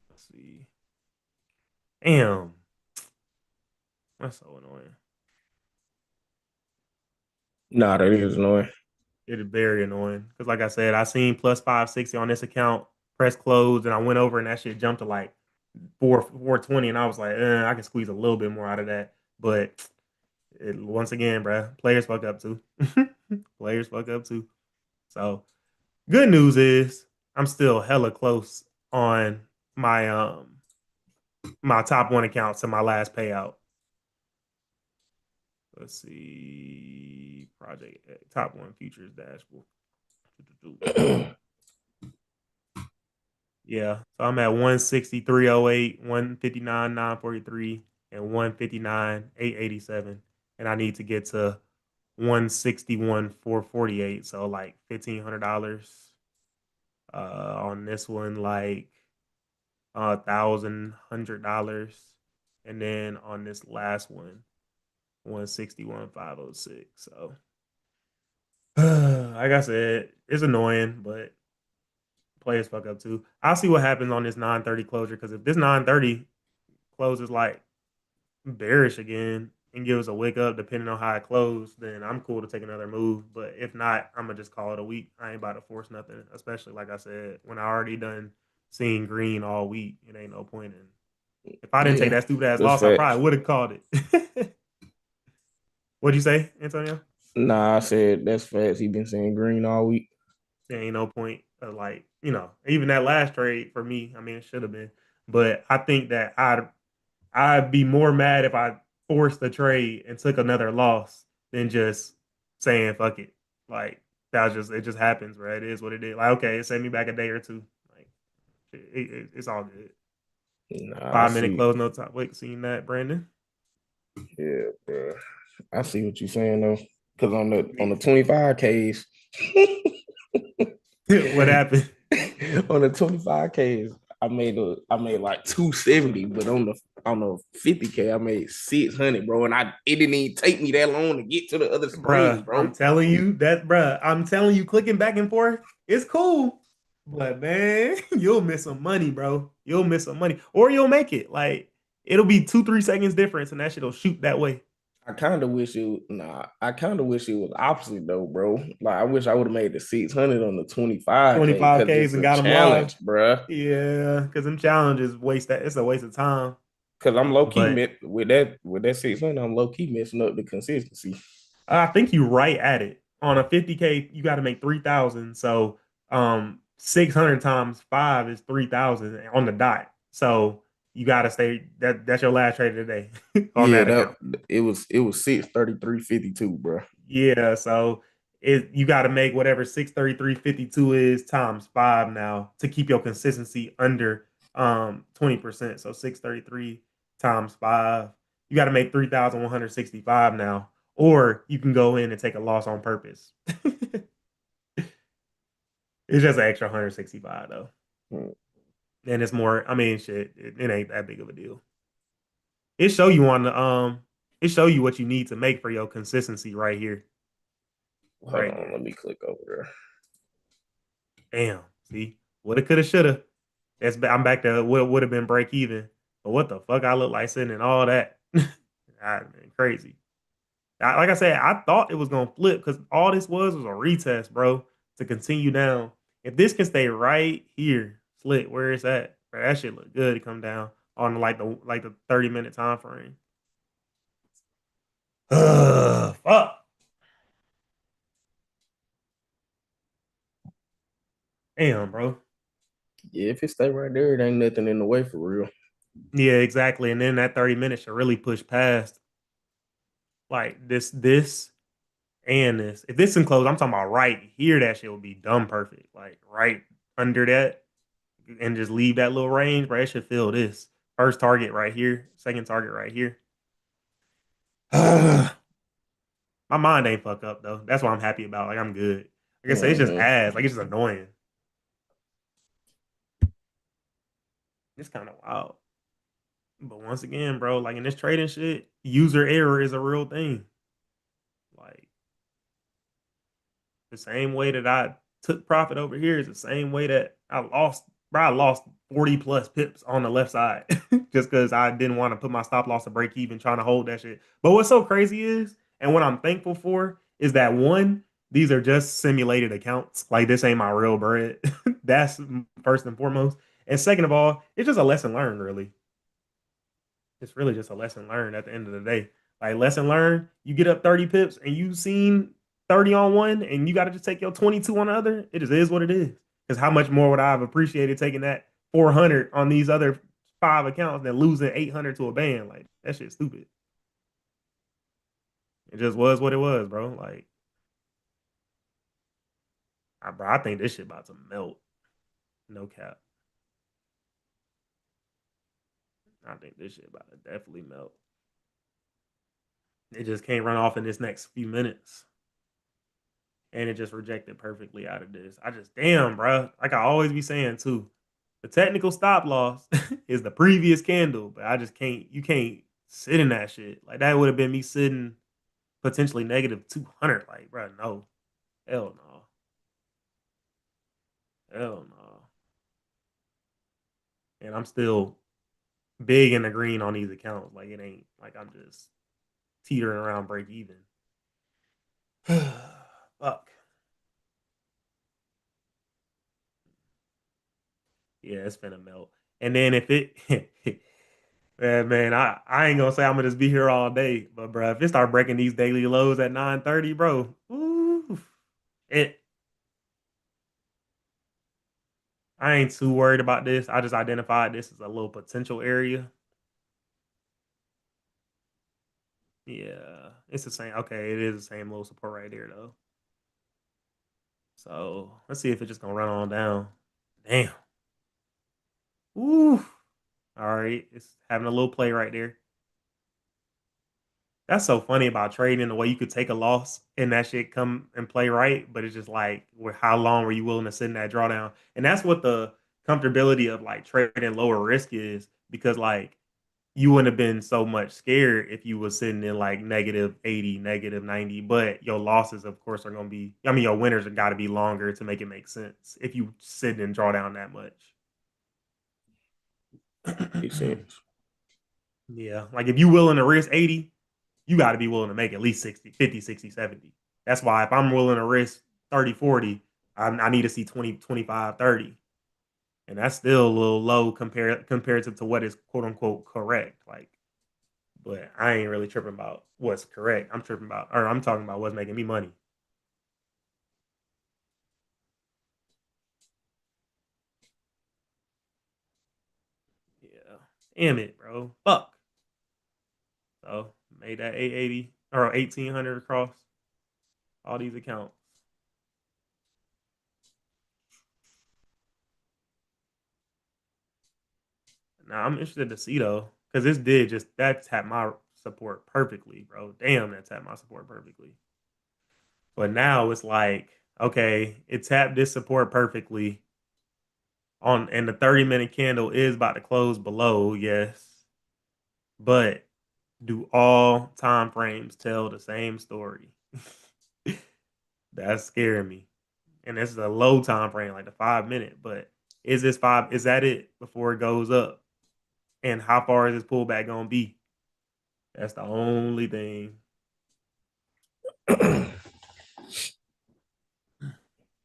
Let's see. Damn. That's so annoying. Nah, that is annoying. It is very annoying. Because like I said, I seen plus 560 on this account, press close, and I went over and that shit jumped to like 420. And I was like, I can squeeze a little bit more out of that. But once again, bro, players fuck up too. Players fuck up too. So good news is I'm still hella close on my my top one account to my last payout. Let's see. Project top one futures dashboard. Yeah. So I'm at 163.08, 159.943, and 159.887. And I need to get to 161.448. So like $1,500. On this one, like $1,100. And then on this last one, 161.506. So like I said, it's annoying, but players fuck up too. I'll see what happens on this 930 closure because if this 930 closes like bearish again and gives a wake up depending on how it closed, then I'm cool to take another move. But if not, I'm gonna just call it a week. I ain't about to force nothing, especially like I said, when I already done seeing green all week, it ain't no point in. If I didn't take that stupid ass loss, I probably would have called it. What'd you say, Antonio? Nah, I said that's facts. He been saying green all week. There ain't no point of like, even that last trade for me. I mean, it should have been, but I think that I'd be more mad if I forced the trade and took another loss than just saying fuck it. Like it just happens, right? It is what it is. Like okay, it sent me back a day or two. Like it's all good. Nah, I 5 minute see. close, no time. Wait, seen that, Brandon? Yeah, bro. I see what you're saying though. Because on the Yeah. 25Ks, What happened? on the 25Ks, I made like 270, but on the 50K, I made 600, bro. And it didn't even take me that long to get to the other screen, Bruh, bro. I'm telling you, clicking back and forth, it's cool. But man, you'll miss some money, bro. You'll miss some money. Or you'll make it. Like, it'll be 2, 3 seconds difference, and that shit'll shoot that way. I kind of wish it was opposite though, bro. Like I wish I would have made the 600 on the 25K because 25Ks it's and a got them live. challenge, bro. Yeah, because them challenges it's a waste of time. Because I'm low key But with that 600, I'm low key messing up the consistency. I think you're right at it. On a 50K, you got to make 3,000. So 600 times 5 is 3,000 on the dot. So you got to stay that's your last trade of the day on Yeah, that account. it was 633.52, bro. Yeah, so you got to make whatever 633.52 is times 5 now to keep your consistency under 20%. So 633 times 5, you got to make 3,165 now, or you can go in and take a loss on purpose. It's just an extra 165 though. Hmm. And it's more, I mean, shit, it ain't that big of a deal. It show you on the it show you what you need to make for your consistency right here. Hold Right on, there. let me click over there. Damn. See, woulda, coulda, shoulda. I'm back to what would have been break even. But what the fuck I look like sitting in all that? Man, crazy. Like I said, I thought it was gonna flip because all this was a retest, bro, to continue down. If this can stay right here, slit where it's at, bro, that shit look good to come down on like the 30-minute time frame. Fuck. Damn, bro. Yeah, if it stay right there, it ain't nothing in the way for real. Yeah, exactly. And then that 30 minutes should really push past like this and this. If this enclosed, I'm talking about right here, that shit would be dumb perfect. Like right under that and just leave that little range, bro. It should fill this. First target right here, second target right here. My mind ain't fuck up though. That's what I'm happy about. Like I'm good. Like I said, it's just Mm-hmm. ass. Like it's just annoying. It's kind of wild. But once again, bro, like in this trading shit, user error is a real thing. Like the same way that I took profit over here is the same way that I lost. Bro, I lost 40 plus pips on the left side just because I didn't want to put my stop loss to break even trying to hold that shit. But what's so crazy is, and what I'm thankful for, is that one, these are just simulated accounts. Like this ain't my real bread. That's first and foremost. And second of all, it's just a lesson learned, really. It's really just a lesson learned at the end of the day. Like lesson learned, you get up 30 pips and you've seen 30 on one and you got to just take your 22 on the other. It just is what it is. Because how much more would I have appreciated taking that 400 on these other 5 accounts than losing 800 to a band? Like that shit's stupid. It just was what it was, bro. Like, I think this shit about to melt. No cap. I think this shit about to definitely melt. It just can't run off in this next few minutes. And it just rejected perfectly out of this. I just damn, bro. Like I always be saying too, the technical stop loss is the previous candle, but I just can't. You can't sit in that shit. Like that would have been me sitting potentially negative 200. Like, bro, no, hell no, hell no. And I'm still big in the green on these accounts. Like it ain't like I'm just teetering around break even. Fuck. Yeah, it's finna melt. And then if it Yeah, man, I ain't gonna say I'm gonna just be here all day, but bro, if it start breaking these daily lows at 9:30, bro, ooh, it. I ain't too worried about this. I just identified this as a little potential area. Yeah, it's the same. Okay, it is the same little support right there though. So let's see if it's just gonna run on down. Damn. Ooh. All right, it's having a little play right there. That's so funny about trading the way you could take a loss and that shit come and play right, but it's just like, how long were you willing to sit in that drawdown? And that's what the comfortability of like trading lower risk is, because like you wouldn't have been so much scared if you was sitting in like -80, -90, but your losses, of course, are going to be, I mean, your winners have got to be longer to make it make sense if you sit and draw down that much. Makes sense. Yeah. Like if you willing to risk 80, you got to be willing to make at least 60, 50, 60, 70. That's why if I'm willing to risk 30, 40, I need to see 20, 25, 30. And that's still a little low comparative to what is quote unquote correct. Like, but I ain't really tripping about what's correct. I'm talking about what's making me money. Yeah. Damn it, bro. Fuck. So made that 880 or 1800 across all these accounts. Now I'm interested to see though, because this did just that tapped my support perfectly, bro. Damn, that tapped my support perfectly. But now it's like, okay, it tapped this support perfectly on, and the 30-minute candle is about to close below, yes. But do all time frames tell the same story? That's scaring me. And this is a low time frame, like the 5 minute. But is that it before it goes up? And how far is this pullback gonna be? That's the only thing.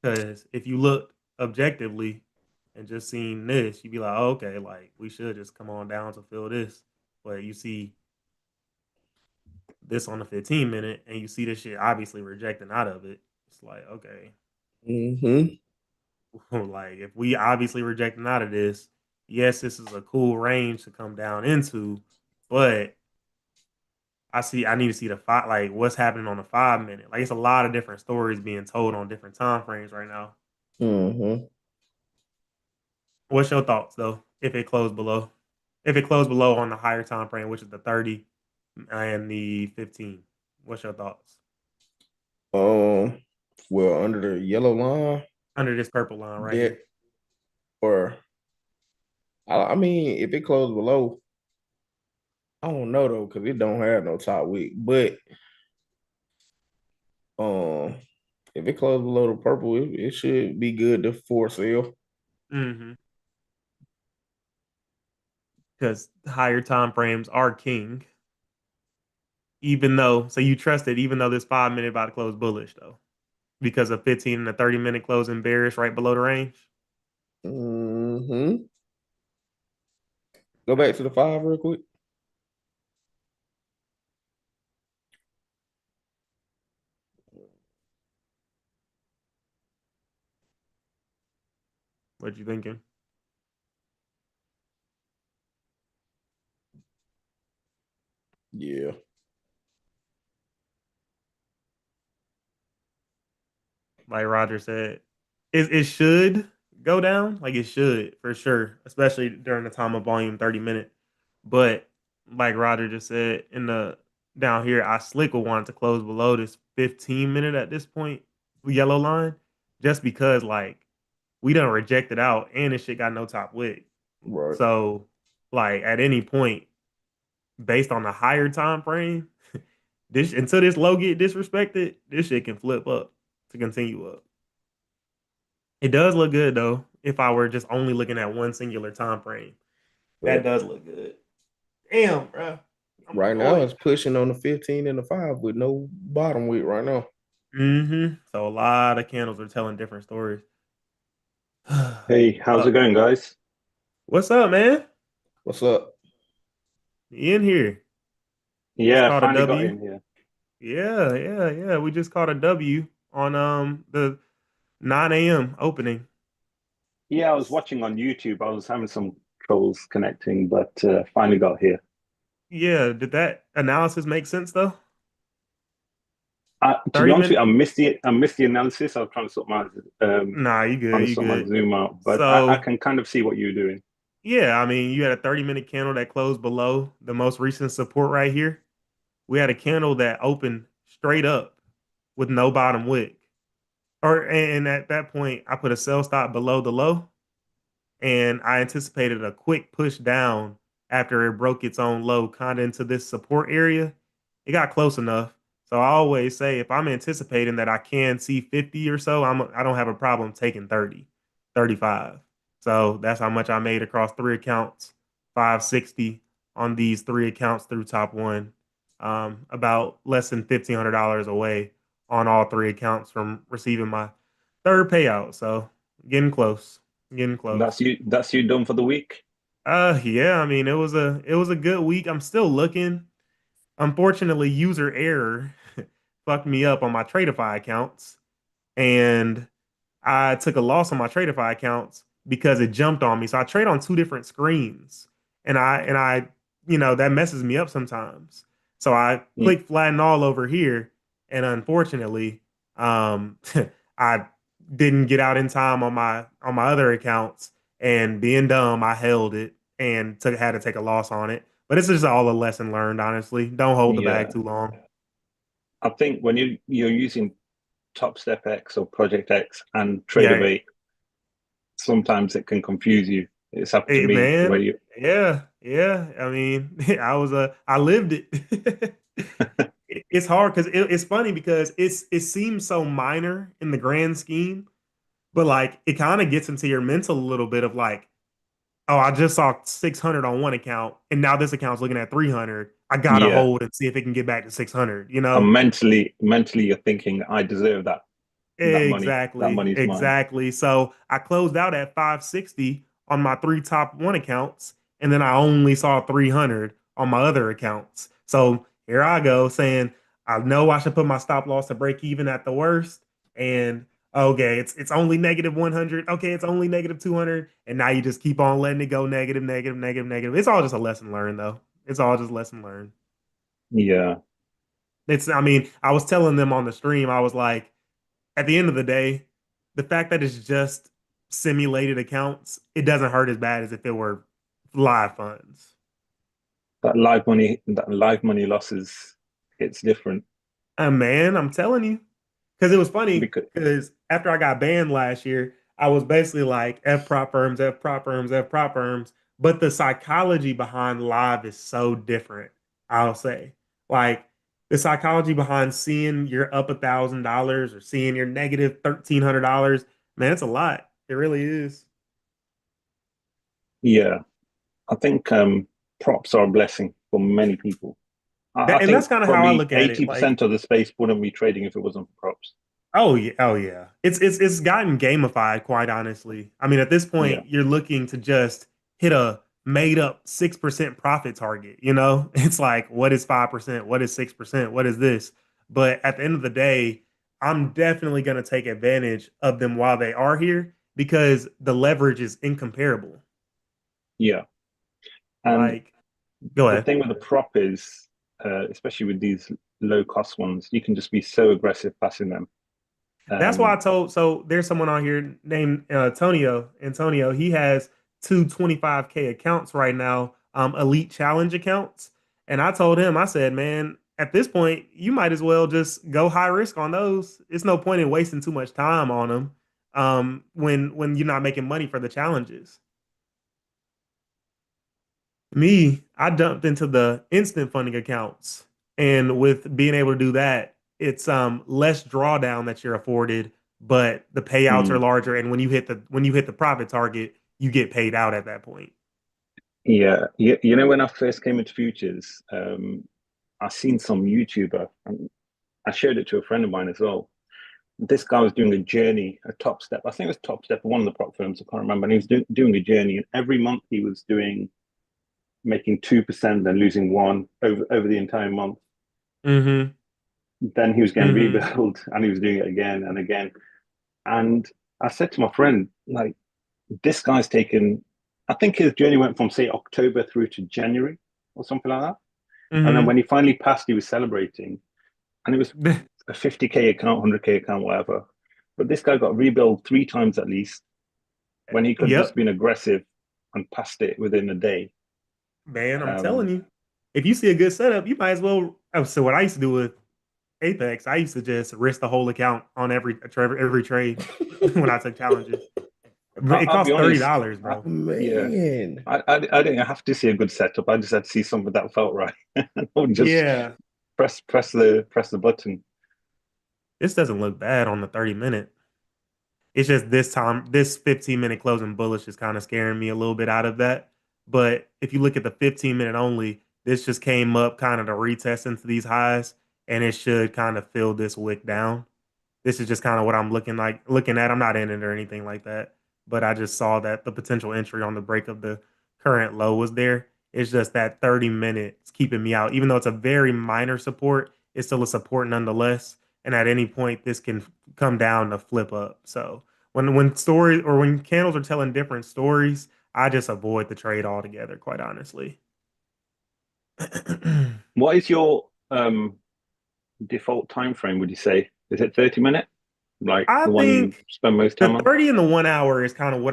Because if you look objectively and just seen this, you'd be like, oh, okay, like we should just come on down to fill this. But you see this on the 15-minute and you see this shit obviously rejecting out of it. It's like, okay. Mm-hmm. Like if we obviously rejecting out of this, yes, this is a cool range to come down into, but I need to see the five, like what's happening on the 5 minute. Like it's a lot of different stories being told on different time frames right now. Mm-hmm. What's your thoughts though? If it closed below on the higher time frame, which is the 30 and the 15, what's your thoughts Well, under the yellow line, under this purple line right that here? or I mean, if it closed below, I don't know though, because it don't have no top wick. But um, if it closed below the purple, it should be good to for sale. Mm-hmm. Because higher time frames are king. Even though, so you trust it, even though this 5 minute about to close bullish though, because of 15 and a 30-minute closing bearish right below the range. Mm-hmm. Go back to the 5 real quick. What you thinking? Yeah. Like Roger said, it should go down. Like it should for sure, especially during the time of volume 30-minute. But like Roger just said, in the down here, I slick will want to close below this 15-minute at this point, yellow line, just because like we done rejected out and this shit got no top wick. Right. So like at any point, based on the higher time frame, this until this low get disrespected, this shit can flip up to continue up. It does look good though. If I were just only looking at one singular time frame, that But does look good. Damn, bro. I'm right now, annoyed. it's pushing on the 15 and the 5 with no bottom wick right now. Mm-hmm. So a lot of candles are telling different stories. Hey, how's it Fuck. going, guys? What's up, man? What's up? You in here? Just Yeah, caught a finally got W. in here. Yeah, yeah, yeah. We just caught a W on the 9 a.m. opening. Yeah, I was watching on YouTube. I was having some troubles connecting, but finally got here. Yeah, did that analysis make sense though? To be 30 honest with you, minute? I missed the analysis. I was Nah, you trying good, to you sort my good. Zoom out, but I So can kind of see what you're doing. yeah, I mean, you had a 30-minute candle that closed below the most recent support right here. We had a candle that opened straight up with no bottom wick. And at that point, I put a sell stop below the low, and I anticipated a quick push down after it broke its own low, kind of into this support area. It got close enough. So I always say if I'm anticipating that I can see 50 or so, I don't have a problem taking 30, 35. So that's how much I made across three accounts, 560 on these three accounts through top one. About less than $1,500 away on all three accounts from receiving my third payout. So getting close. Getting And close. that's you done for the week. Yeah, I mean it was a good week. I'm still looking. Unfortunately, user error fucked me up on my Tradeify accounts, and I took a loss on my Tradeify accounts because it jumped on me. So I trade on two different screens, and I that messes me up sometimes. So I Y- click flatten all over here, and unfortunately, um, I didn't get out in time on my other accounts, and being dumb, I held it and had to take a loss on it. But it's just all a lesson learned, honestly. Don't hold the bag Yeah, too long. I think when you're using Top Step X or Project X and Yeah, Tradeovate, sometimes it can confuse you. It's happened to me where man. you, Yeah, yeah. I mean, I lived it. It's hard because it's funny because it seems so minor in the grand scheme, but like it kind of gets into your mental a little bit of like, oh, I just saw 600 on one account, and now this account's looking at 300. I gotta yeah, hold and see if it can get back to 600. and mentally you're thinking, I deserve that money. That Exactly, money's mine. exactly. So I closed out at 560 on my three top one accounts, and then I only saw 300 on my other accounts. So here I go saying I know I should put my stop loss to break even at the worst, and okay, it's only negative 100. Okay, it's only negative 200, and now you just keep on letting it go negative, negative, negative, negative. It's all just a lesson learned, though. It's all just lesson learned. Yeah, I mean, I was telling them on the stream, I was like, at the end of the day, the fact that it's just simulated accounts, it doesn't hurt as bad as if it were live funds. that live money losses, it's different Man, I'm telling you. Because it was funny, because because after I got banned last year, I was basically like F prop firms, F prop firms, F prop firms. But the psychology behind live is so different, I'll say. Like the psychology behind seeing you're up $1,000 or seeing you're negative $1,300, man, it's a lot. It really is. yeah, I think props are a blessing for many people. I And that's think kind of how I probably look at it. Like, 80% of the space wouldn't be trading if it wasn't for props. oh yeah, oh yeah. It's gotten gamified, quite honestly. I mean, at this Yeah, point, you're looking to just hit a made up 6% profit target, you know? It's like, what is 5%? What is 6%? What is this? But at the end of the day, I'm definitely gonna take advantage of them while they are here because the leverage is incomparable. yeah. And Like, go the ahead. thing with the prop is, especially with these low cost ones, you can just be so aggressive passing them. That's why I Um, told. So there's someone on here named Antonio. Antonio, he has two 25K accounts right now, elite challenge accounts. And I told him, I said, man, at this point, you might as well just go high risk on those. It's no point in wasting too much time on them when you're not making money for the challenges. Me, I dumped into the instant funding accounts. And with being able to do that, it's less drawdown that you're afforded, but the payouts are mm, larger. And when you hit the profit target, you get paid out at that point. yeah, when I first came into futures, I seen some YouTuber, and I shared it to a friend of mine as well. This guy was doing a journey, a top step. I think it was top step, one of the prop firms. I can't remember. And he was doing a journey, and every month he was doing making 2%, then losing 1 over the entire month. Mm-hmm. Then he was getting Mm-hmm. rebuild, and he was doing it again and again. And I said to my friend, like, this guy's taken, I think his journey went from, say, October through to January or something like that. And then when he finally passed, he was celebrating. And it was a 50K account, 100K account, whatever. But this guy got rebuilt 3 times at least when he could have just been aggressive and passed it within a day. Man, I'm telling you, if you see a good setup, you might as well. So what I used to do with Apex, I used to just risk the whole account on every trade when I took challenges. It I'll be costs honest, $30, bro. Man. I didn't have to see a good setup. I just had to see something that felt right. I would just Yeah, press the button. this doesn't look bad on the 30-minute. It's just this time, this 15-minute closing bullish is kind of scaring me a little bit out of that. But if you look at the 15-minute only, this just came up kind of to retest into these highs, and it should kind of fill this wick down. This is just kind of what I'm looking at. I'm not in it or anything like that, but I just saw that the potential entry on the break of the current low was there. It's just that 30 minutes keeping me out, even though it's a very minor support. It's still a support nonetheless, and at any point this can come down to flip up. So when stories or when candles are telling different stories, I just avoid the trade altogether. Quite honestly. What is your default time frame, would you say? Is it 30-minute? Like I the one you think spend most the time on? 30 and the 1 hour is kind of what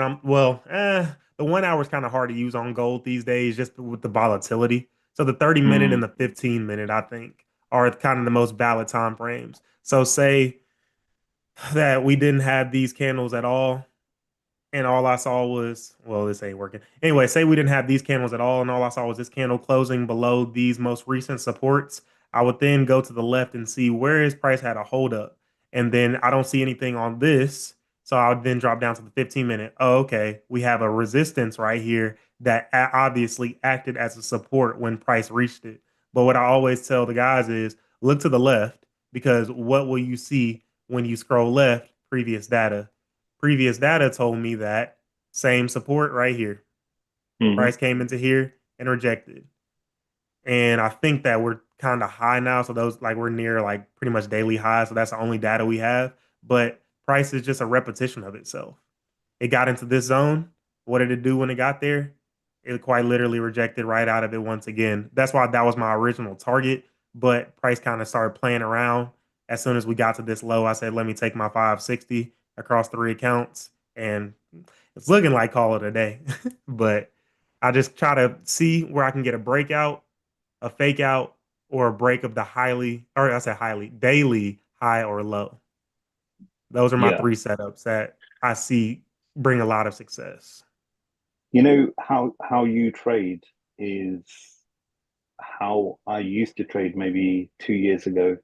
the 1 hour is kind of hard to use on gold these days just with the volatility. So the 30-minute and the 15-minute, I think, are kind of the most valid time frames. So say that we didn't have these candles at all, and all I saw was, well, this ain't working. Anyway, say we didn't have these candles at all, and all I saw was this candle closing below these most recent supports. I would then go to the left and see where his price had a hold up. And then I don't see anything on this. So I would then drop down to the 15-minute. Oh, okay. We have a resistance right here that obviously acted as a support when price reached it. But what I always tell the guys is look to the left, because what will you see when you scroll left? Previous data. Previous data told me that same support right here. Mm-hmm. Price came into here and rejected. And I think that we're kind of high now. So those, like, we're near like pretty much daily highs. So that's the only data we have. But price is just a repetition of itself. It got into this zone. What did it do when it got there? It quite literally rejected right out of it once again. That's why that was my original target. But price kind of started playing around. As soon as we got to this low, I said, let me take my 560 across 3 accounts. And it's looking like call it a day. But I just try to see where I can get a breakout, a fake out, or a break of the daily high or low. Those are my Yeah. 3 setups that I see bring a lot of success. You know how you trade is how I used to trade maybe 2 years ago.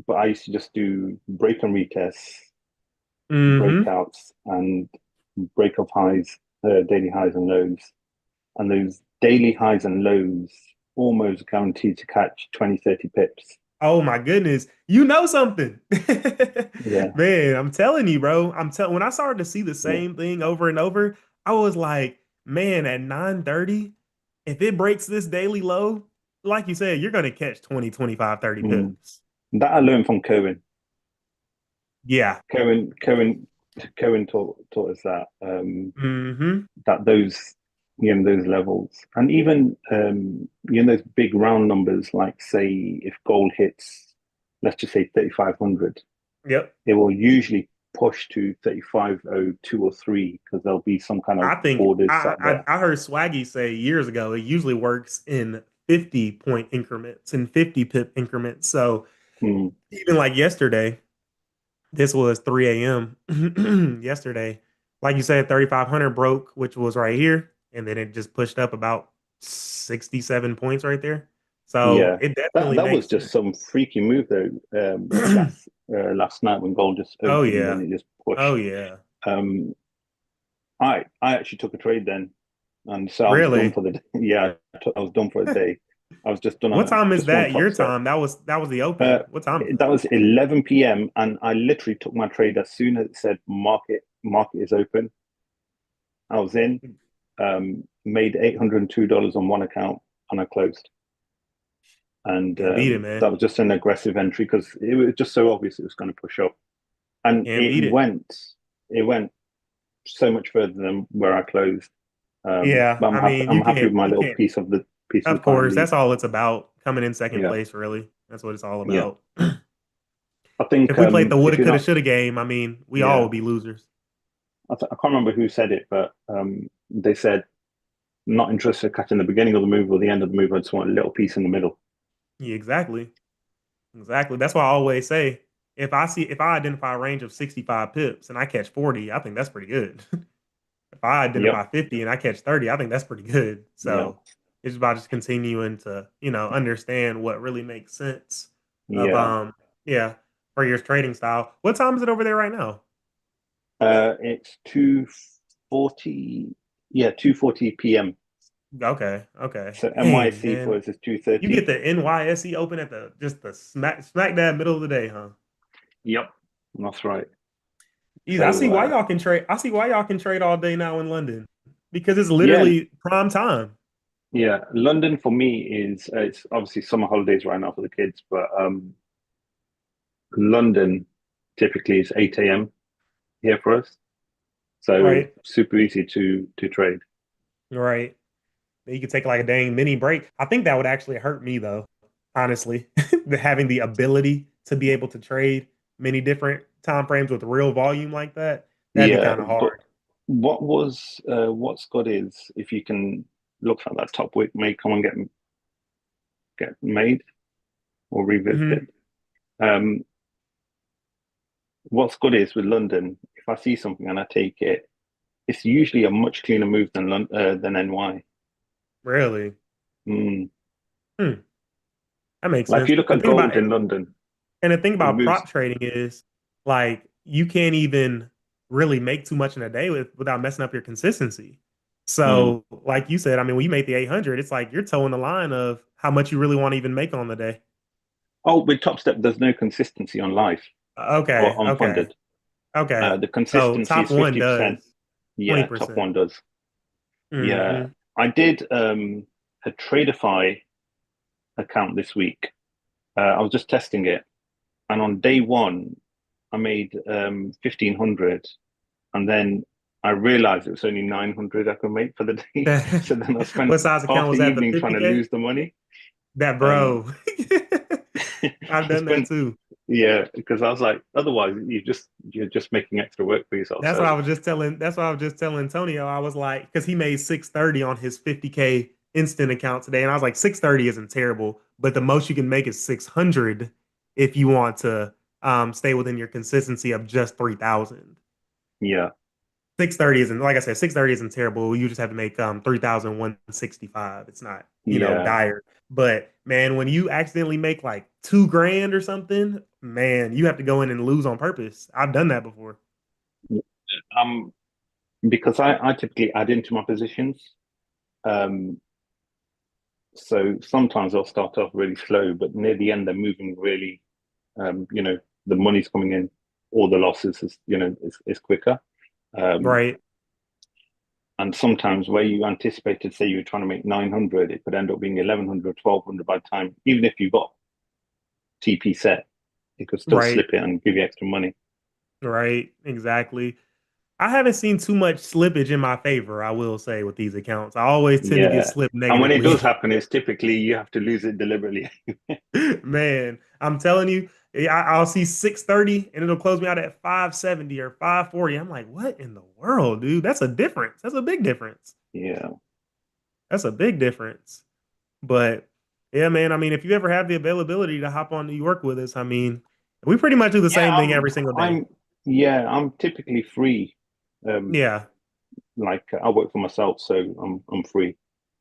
But I used to just do break and retests, Mm-hmm. breakouts, and break of highs, daily highs and lows. And those daily highs and lows almost guaranteed to catch 20, 30 pips. Oh my goodness. You know something. Yeah. Man, I'm telling you, bro. When I started to see the Yeah. same thing over and over, I was like, man, at 9:30, if it breaks this daily low, like you said, you're gonna catch 20, 25, 30 Mm. pips. That I learned from Cohen. Yeah. Cohen taught us that Mm-hmm. that those those levels, and even those big round numbers, like say if gold hits, let's just say 3,500, Yep. it will usually push to 3502 or 3 because there'll be some kind of I think orders I, sat there. I heard Swaggy say years ago it usually works in 50-point increments and 50 pip increments. So even like yesterday, this was 3 a.m. yesterday. Like you said, 3,500 broke, which was right here, and then it just pushed up about 67 points right there. So Yeah, it that definitely that was makes just sense. some freaky move though. Last night when gold just Oh opened yeah. and it just Oh pushed. yeah. Um, I actually took a trade then, and so I was done Really? for the day. Yeah, I was done for the day. I was just done What time is just one that? top Your step. time? That was the Uh, open. What time is that that? was 11 p.m. and I literally took my trade as soon as it said market is open. I was in. made $802 on one account, and I closed. And Can't beat it, man. that was just an aggressive entry because it was just so obvious it was going to push up, and Can't beat it. It went so much further than where I closed. Yeah, but I mean, I'm happy with my you little can't. piece of the Of pie course, lead. that's all it's about. Coming in second Yeah. place, really. That's what it's all Yeah. about. I think If we played the if woulda, you're coulda, not, shoulda game, I mean, we all would be losers. I can't remember who said it, but they said not interested in catching the beginning of the move or the end of the move. I just want a little piece in the middle. Yeah, exactly. Exactly. That's why I always say if I identify a range of 65 pips and I catch 40, I think that's pretty good. If I identify 50 and I catch 30, I think that's pretty good. So it's about just continuing to, understand what really makes sense of for your trading style. What time is it over there right now? It's 2:40. Yeah, 2:40 p.m. Okay. So Dang, NYC man. for us is You 2:30. get the NYSE open at the smack dab middle of the day, huh? Yep, that's right. Easy. I So see why y'all can trade. I see why y'all can trade all day now in London because it's yeah, literally prime time. yeah. London for me is it's obviously summer holidays right now for the kids, but London typically is 8 a.m. here for us. So Right. super easy to trade. Right. You could take like a dang mini break. I think that would actually hurt me though, honestly. Having the ability to be able to trade many different time frames with real volume like that, that'd be Yeah, kind of but hard. what's good is if you can look at that top wick may come and get made or revisited. What's good is with London, if I see something and I take it, it's usually a much cleaner move than NY. Really? Mm. Hmm. That makes Like if sense. you look at gold in London, And the thing it about moves. prop trading is like you can't even really make too much in a day without messing up your consistency. So, like you said, I mean, when you make the 800, it's like you're towing the line of how much you really want to even make on the day. Oh, with Top Step, there's no consistency on live or Okay, unfunded. okay. The So consistency top is one 50%. does Yeah, top 20%. one does. Yeah, Mm-hmm. I did a Tradeify account this week. I was just testing it, and on day one, I made 1,500, and then I realized it was only 900 I could make for the day. So then I spent What size account half the was that? The evening trying to 50K? lose the money. That Um, bro. I've I done that spent too. Yeah, because I was like, otherwise you're just making extra work for yourself. That's what So I was just telling. That's what I was just telling Antonio. I was like, because he made 630 on his 50K instant account today, and I was like, 630 isn't terrible, but the most you can make is 600 if you want to stay within your consistency of just 3,000. yeah, 630 isn't like I said, 630 isn't terrible. You just have to make 3,165. It's not, yeah. dire. But man, when you accidentally make like 2 grand or something, man, you have to go in and lose on purpose. I've done that before. Um, because I typically add into my positions. Um, so sometimes I'll start off really slow, but near the end they're moving really. The money's coming in, or the losses is quicker. Um, Right. and sometimes where you anticipated, say you were trying to make 900, it could end up being 1,100, 1,200 by the time. Even if you got TP set, it could still Right. slip it and give you extra money. Right, exactly. I haven't seen too much slippage in my favor, I will say, with these accounts. I always tend to get Yeah. slipped And when it does negatively. happen, it's typically you have to lose it deliberately. Man, I'm telling you, I'll see 630 and it'll close me out at 570 or 540. I'm like, what in the world, dude? That's a difference. That's a big difference. Yeah. That's a big difference. But yeah, man, I mean, if you ever have the availability to hop on New York with us, I mean, we pretty much do the Yeah, same thing every single day. I'm typically free. Um, Yeah. like I work for myself, so I'm free.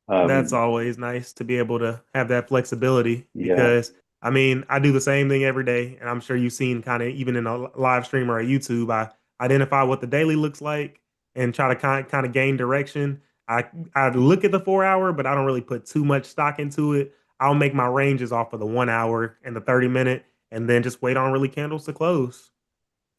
That's Um, always nice to be able to have that flexibility yeah, because I mean, I do the same thing every day. And I'm sure you've seen kind of even in a live stream or a YouTube, I identify what the daily looks like and try to kind of gain direction. I look at the 4 hour, but I don't really put too much stock into it. I'll make my ranges off of the 1 hour and the 30 minute and then just wait on really candles to close.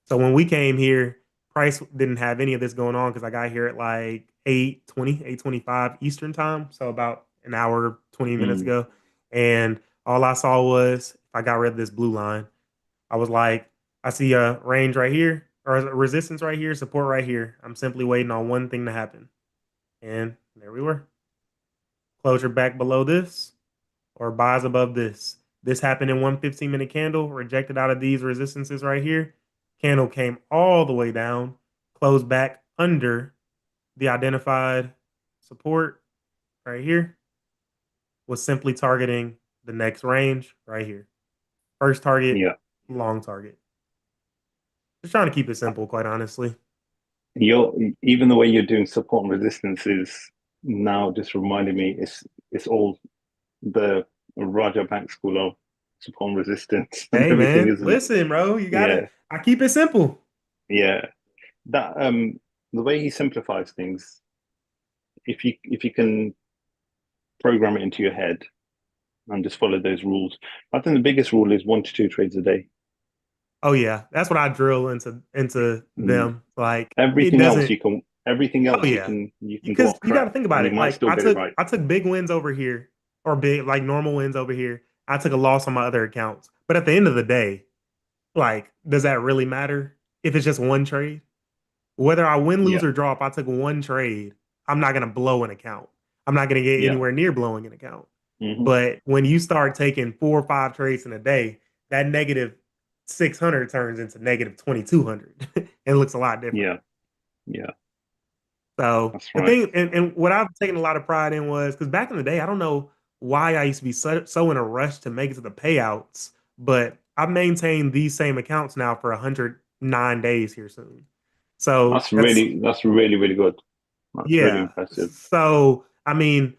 So when we came here, Price didn't have any of this going on because I got here at like 8:20, 8:25 Eastern time. So about an hour, 20 minutes Mm. ago. And all I saw was if I got rid of this blue line, I was like, I see a range right here or a resistance right here, support right here. I'm simply waiting on one thing to happen. And there we were. Closure back below this or buys above this. This happened in one 15-minute candle, rejected out of these resistances right here. Candle came all the way down, closed back under the identified support right here, was simply targeting the next range right here. First target, Yeah. long target. Just trying to keep it simple, quite honestly. Even the way you're doing support and resistance is now just reminding me it's all the Raja Bank school of support and resistance and Hey everything, man, isn't it? listen, bro, you gotta. Yeah, I keep it simple. yeah. That the way he simplifies things, if you can program it into your head and just follow those rules. I think the biggest rule is 1 to 2 trades a day. Oh yeah, that's what I drill into Mm. them. Like it Everything else doesn't. you can, everything Oh else yeah, you can go because off you got to track think and about you it. might Like still get it right. I took big wins over here, or big like normal wins over here. I took a loss on my other accounts. But at the end of the day, like, does that really matter if it's just one trade? Whether I win, lose, Yeah. or draw, if I took one trade, I'm not gonna blow an account. I'm not gonna get Yeah. anywhere near blowing an account. Hmm. But when you start taking 4 or 5 trades in a day, that negative 600 turns into negative 2200. It looks a lot different. Yeah. Yeah. So That's the right. thing, and what I've taken a lot of pride in was because back in the day, I don't know why I used to be so in a rush to make it to the payouts, but I've maintained these same accounts now for 109 days here soon. So That's really, really good. That's really yeah. impressive. So I mean,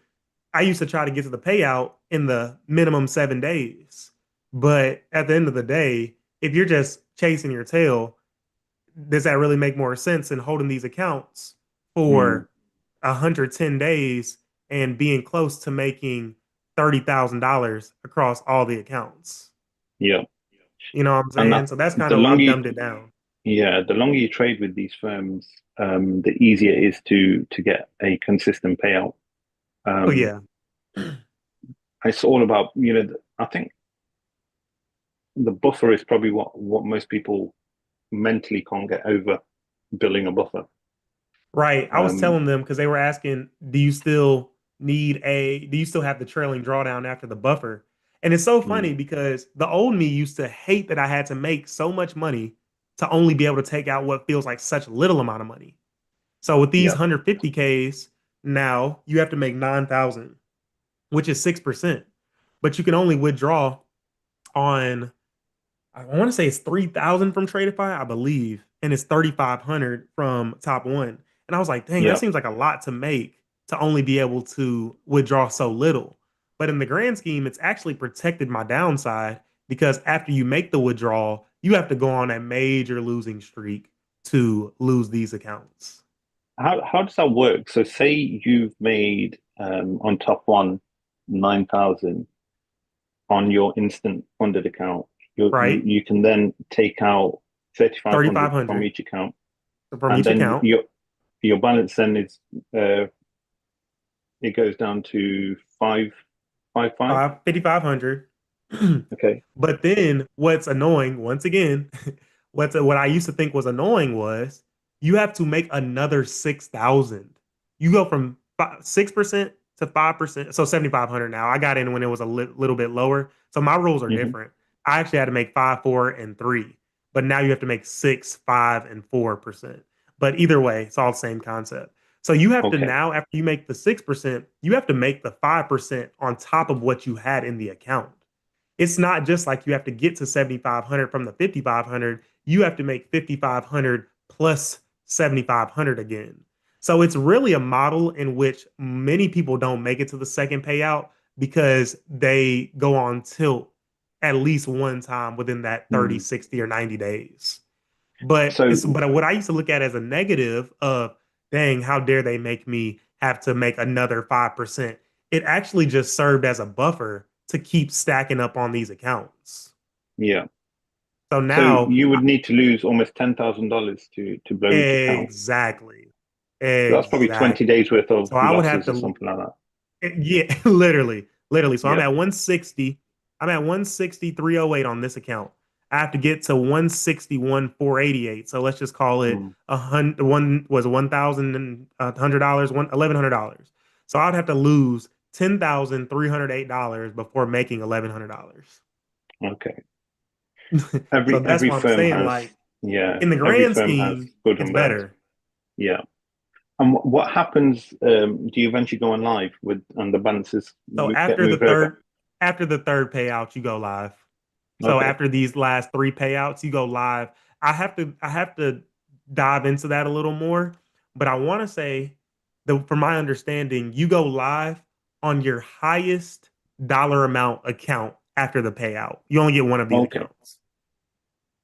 I used to try to get to the payout in the minimum 7 days, but at the end of the day, if you're just chasing your tail, does that really make more sense than holding these accounts Mm. for 110 days and being close to making $30,000 across all the accounts? Yeah. You know what I'm And saying? So that's kind the of why longer I've you, dumbed it down. yeah, the longer you trade with these firms, the easier it is to get a consistent payout. Oh Um, yeah. it's all about, I think the buffer is probably what most people mentally can't get over, building a buffer. Right. I was Um, telling them because they were asking, do you still have the trailing drawdown after the buffer? And it's so mm, funny because the old me used to hate that I had to make so much money to only be able to take out what feels like such little amount of money. So with these yeah, 150Ks, now you have to make 9,000, which is 6%. But you can only withdraw on, I want to say it's 3,000 from Tradeify, I believe, and it's 3,500 from Top One. And I was like, dang, that yeah. seems like a lot to make to only be able to withdraw so little. But in the grand scheme, it's actually protected my downside because after you make the withdrawal, you have to go on a major losing streak to lose these accounts. How does that work? So say you've made on top one 9,000 on your instant funded account. Right? You can then take out 3,500 from 3,500 each account, from and each then account. your balance then is it goes down to 555. 5,500. Okay. But then what's annoying, once again, what I used to think was annoying was you have to make another 6,000. You go from 6% to 5%, so 7,500 now. I got in when it was a little bit lower. So my rules are Hmm. different. I actually had to make 5, 4, and 3. But now you have to make 6, 5, and 4%. But either way, it's all the same concept. So you have to Okay. now, after you make the 6%, you have to make the 5% on top of what you had in the account. It's not just like you have to get to 7,500 from the 5,500. You have to make 5,500 plus 7,500 again. So it's really a model in which many people don't make it to the second payout because they go on tilt at least one time within that 30, Mm. 60, or 90 days. But it's So but what I used to look at as a negative of, dang, how dare they make me have to make another 5%. It actually just served as a buffer to keep stacking up on these accounts. yeah, So So now you would need to lose almost $10,000 to blow each account. exactly. So that's probably 20 days worth of So I would have losses or to, something like that. yeah, literally. So I'm Yeah. at 160. I'm at 163.08 on this account. I have to get to 161,488. So let's just call it Mm. $1,100, $1,100. So I'd have to lose $10,308 before making $1,100. Okay. So that's Every what I'm firm saying. has, Like yeah, in the every grand firm has scheme, good it's and bad. better. Yeah. And what happens? Do you eventually go on live and the balances So get moved over? after the third payout, you go live. So Okay. after these last three payouts, you go live. I have to dive into that a little more, but I want to say from my understanding, you go live on your highest dollar amount account after the payout. You only get one of these Okay. accounts.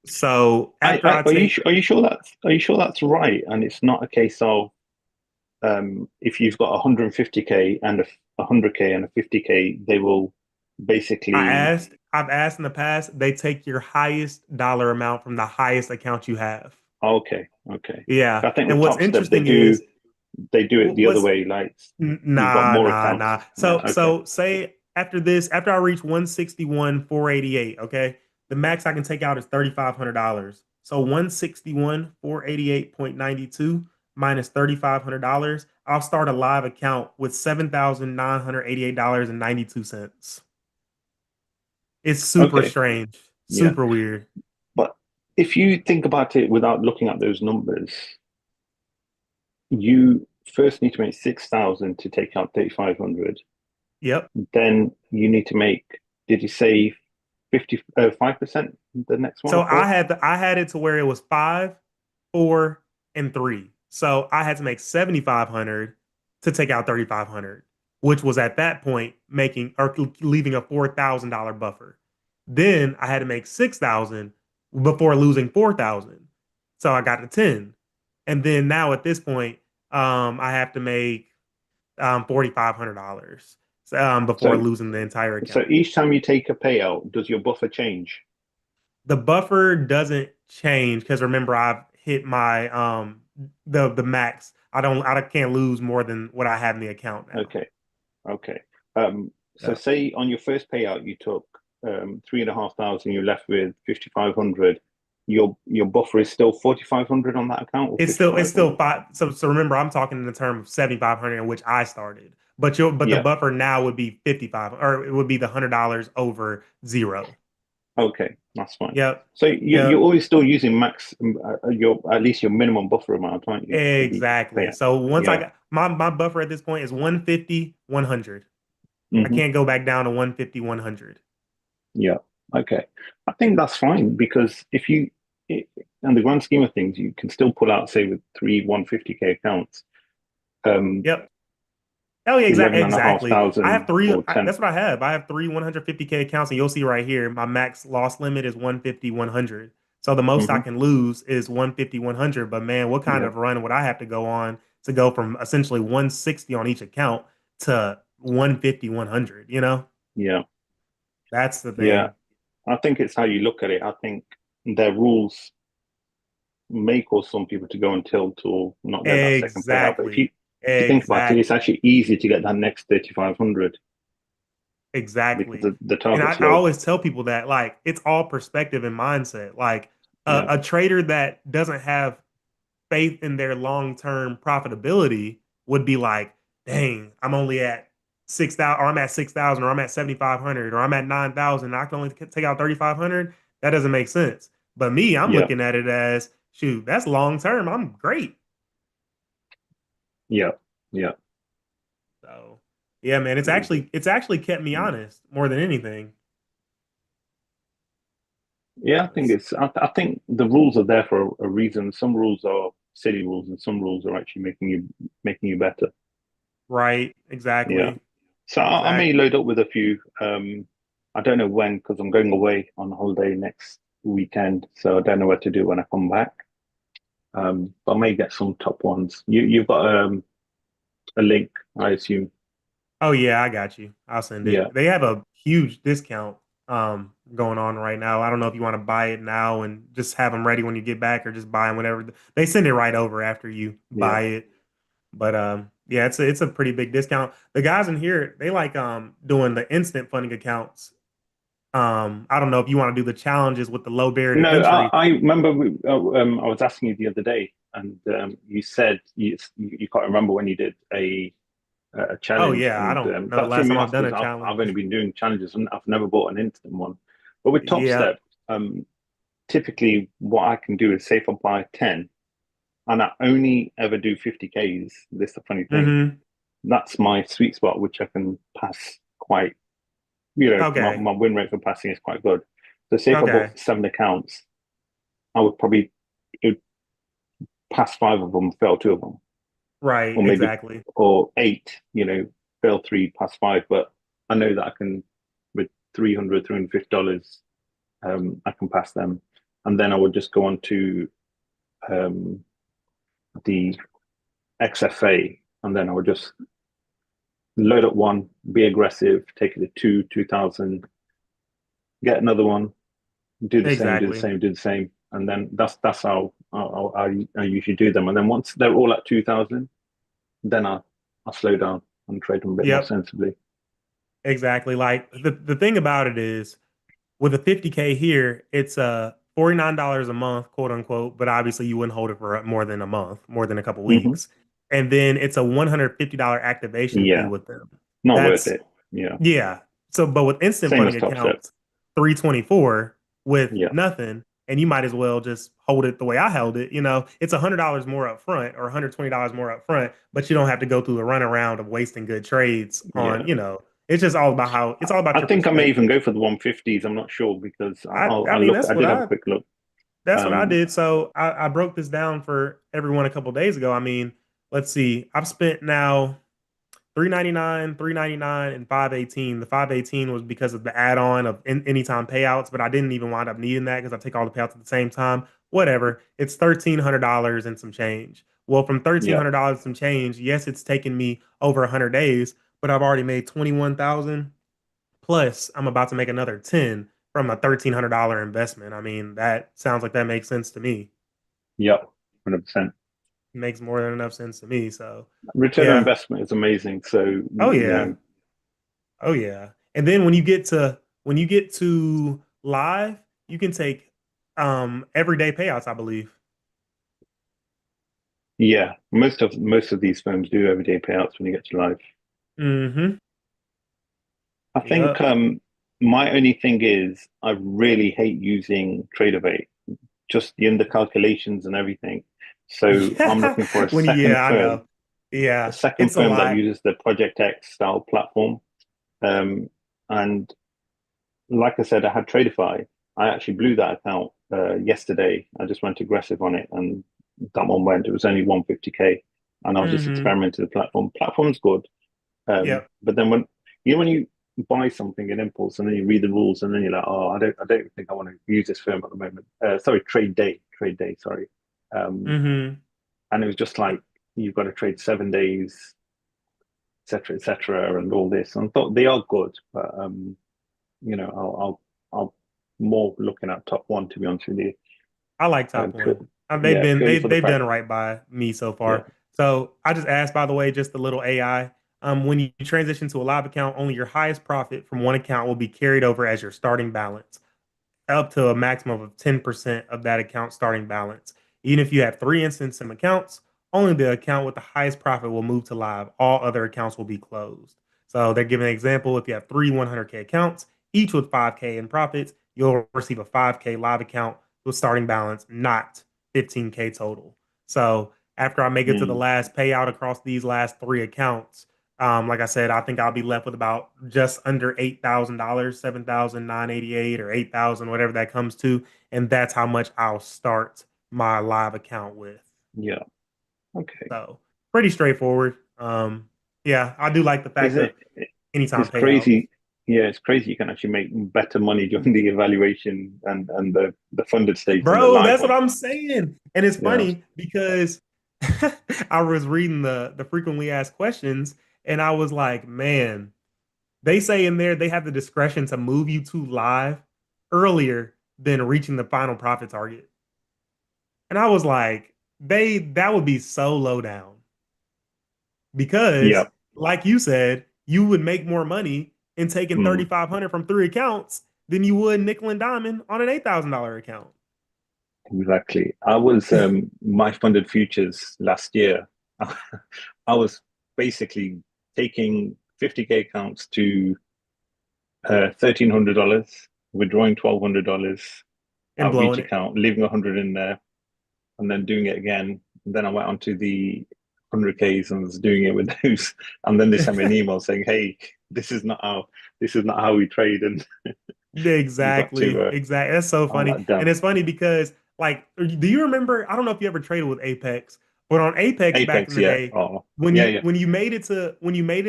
So after I take, Are you sure that's right? And it's not a case of if you've got 150K and a 100K and a 50K, they will basically. I've asked in the past, they take your highest dollar amount from the highest account you have. Okay. Yeah. I think And with what's Top Step interesting is they do it the other what's way. Like you've got more nah. accounts. Yeah. So Okay. say after this, after I reach 161,488, okay, the max I can take out is $3,500. So 161,488.92 minus $3,500, I'll start a live account with $7,988.92. It's super Okay. strange, Yeah. super weird. But if you think about it without looking at those numbers, you first need to make 6,000 to take out 3,500. Yep. Then you need to make, did you say 5% the next one So or four? I had it to where it was 5, 4, and 3. So I had to make 7,500 to take out 3,500, which was at that point making or leaving a $4,000 buffer. Then I had to make 6,000 before losing 4,000. So I got to 10. And then now at this point, I have to make $4,500 before So losing the entire so account. each time you take a payout, does your buffer change? The buffer doesn't change because remember I've hit my the max. I can't lose more than what I have in the account now. Okay. So Yeah. say on your first payout you took 3,500, you're left with 5,500. Your buffer is still 4,500 on that account, or It's still 5,500? five. So remember I'm talking in the term of 7,500 in which I started. But the Yeah. buffer now would be 55 or it would be the $100 over zero. Okay, that's fine. Yep. So you're Yep. always still using max your at least your minimum buffer amount, aren't you? Exactly. Yeah. So once I Yeah. got my buffer at this point is 150, 100. I Hmm. can't go back down to 150, 100. Yeah. Okay. I think that's fine because if you, in the grand scheme of things, you can still pull out, say, with three 150K accounts, Yep. Oh yeah, eleven and a half exactly. I have thousand three. or 10. That's what I have. I have three 150K accounts, and you'll see right here, my max loss limit is 150, 100. So the most I Hmm. can lose is 150, 100. But man, what kind Yeah. of run would I have to go on to go from essentially 160 on each account to 150, 100? You know, Yeah. that's the Yeah. thing. I think it's how you look at it. I think their rules may cause some people to go and tilt or not get that second payout. But Exactly. if you think about it, it's Exactly. actually easy to get that next 3,500 because Exactly. the And target's I low. always tell people that like it's all perspective and mindset. Like Yeah. a trader that doesn't have faith in their long-term profitability would be like, dang, I'm only at 6,000 or I'm at 6,000 or I'm at 7,500 or I'm at 9,000. I can only take out 3,500. That doesn't make sense. But me, I'm Yeah. looking at it as, shoot, that's long-term. I'm great. Yeah. Yeah. So yeah, man, it's actually kept me honest more than anything. Yeah, I think I think the rules are there for a reason. Some rules are silly rules, and some rules are actually making you better. Right. Yeah. Exactly. So I may Exactly. load up with a few. I don't know when because I'm going away on holiday next weekend, so I don't know what to do when I come back. But I may get some top ones. You've got a link, I assume. Oh yeah, I got you. I'll send Yeah. it. They have a huge discount going on right now. I don't know if you want to buy it now and just have them ready when you get back, or just buy them whenever they send it right over after you buy it. But yeah, it's a pretty big discount. The guys in here, they like doing the instant funding accounts. I don't know if you want to do the challenges with the low barrier to No, entry. I remember I was asking you the other day, and you said you can't remember when you did a Oh challenge, yeah, I and don't know the that threw last me time I've off done a because challenge. I've only been doing challenges and I've never bought an instant one. But with Top Yeah. Step, typically what I can do is say if I buy 10 and I only ever do 50Ks, this is the funny thing. Mm-hmm. That's my sweet spot, which I can pass quite, Okay. my win rate for passing is quite good. So say if I Okay. bought 7 accounts, I would probably it would pass 5 of them, fail 2 of them, Right. or maybe Exactly. or 8, fail 3, pass 5. But I know that I can with $350, I can pass them, and then I would just go on to um, the XFA, and then I would just load up one, be aggressive, take it to 2,000, get another one, do the same, do the Exactly. same, do the same, and then that's how I usually do them. And then once they're all at 2,000, then I slow down and trade them a bit more Yep. sensibly. Exactly. Like the thing about it is, with a 50K here, it's $49 a month, quote unquote, but obviously you wouldn't hold it for more than a month, more than a couple Hmm. weeks. And then it's a $150 activation fee Yeah, with them. not worth That's it. Yeah, yeah. So but with instant same as funding Top Step. accounts, 324 with Yeah, nothing, and you might as well just hold it the way I held it. It's $100 more up front or $120 more up front, but you don't have to go through the runaround of wasting good trades yeah. it's just all about it's all about I your think I may even perspective. go for the 150s. I'm not sure because I I'll mean look. I did have a quick look. that's what I Um, did. So I broke this down for everyone a couple days ago. I mean, let's see. I've spent now 399, 399, and 518. The 518 was because of the add-on of anytime payouts, but I didn't even wind up needing that because I take all the payouts at the same time. Whatever. It's $1,300 and some change. Well, from yeah, $1,300 and some change, yes, it's taken me over 100 days, but I've already made 21,000. Plus, I'm about to make another 10 from a $1,300 investment. I mean, that sounds like that makes sense to me. yeah, 100%. It makes more than enough sense to me. So, Return on yeah. investment is amazing. So Oh yeah. Oh yeah. And then when you get to live, you can take everyday payouts, I believe. yeah, most of these firms do everyday payouts when you get to live. Mm-hmm. I think Yep. my only thing is I really hate using TradeAway, just the under calculations and everything. So I'm Yeah. looking for Yeah, I know. a Yeah. second It's a firm that lot. uses the Project X style platform. Um, and like I said, I had Tradeify. I actually blew that account yesterday. I just went aggressive on it, and that one went. It was only 150K, and I was just Mm-hmm. experimenting with the platform. Platform's good, Yep. but then when you buy something in impulse and then you read the rules and then you're like, oh, I don't think I want to use this firm at the moment. Sorry, trade day. Sorry, um, Mm-hmm. and it was just like you've got to trade 7 days, etc., etc., and all this. And I thought they are good, but I'll more looking at top one to be honest with you. I like Top One. They've Yeah, been purely they for the they've fact. done right by me so Yeah, far. So I just asked, by the way, just a little AI. When you transition to a live account, only your highest profit from one account will be carried over as your starting balance, up to a maximum of 10% of that account starting balance. Even if you have three instant sim accounts, only the account with the highest profit will move to live. All other accounts will be closed. So they're giving an example. If you have three 100K accounts, each with 5K in profits, you'll receive a 5K live account with starting balance, not 15K total. So after I make it to the mm, last payout across these last three accounts, like I said, I think I'll be left with about just under $8,000, 7,988 or 8,000, whatever that comes to, and that's how much I'll start my live account with. yeah. Okay. So pretty straightforward. Yeah, I do like the fact Isn't of it? anytime It's payouts. crazy. Yeah, it's crazy. You can actually make better money during the evaluation and the funded stage than the Bro, live that's what one. I'm saying. And it's Yeah. funny because I was reading the frequently asked questions and I was like, man, They say in there they have the discretion to move you to live earlier than reaching the final profit target. And I was like, that would be so low down because, Yeah. like you said, you would make more money in taking 3,500 from 3 accounts than you would nickel and diamond on an $8,000 account. Exactly. I was my funded futures last year. I was basically taking 50K accounts to $1,300, withdrawing $1,200 And out of each blowing it. account, leaving 100 in there, and then doing it again. And then I went on to the 100Ks and was doing it with those. And then they sent me an email saying, "Hey, this is not how we trade." And you got Exactly. to. Exactly. That's so I'm funny. like, And damn. it's funny because, like, do you remember? I don't know if you ever traded with Apex, but on Apex back in Apex, the yeah. day, Oh, when yeah, you yeah. when you made it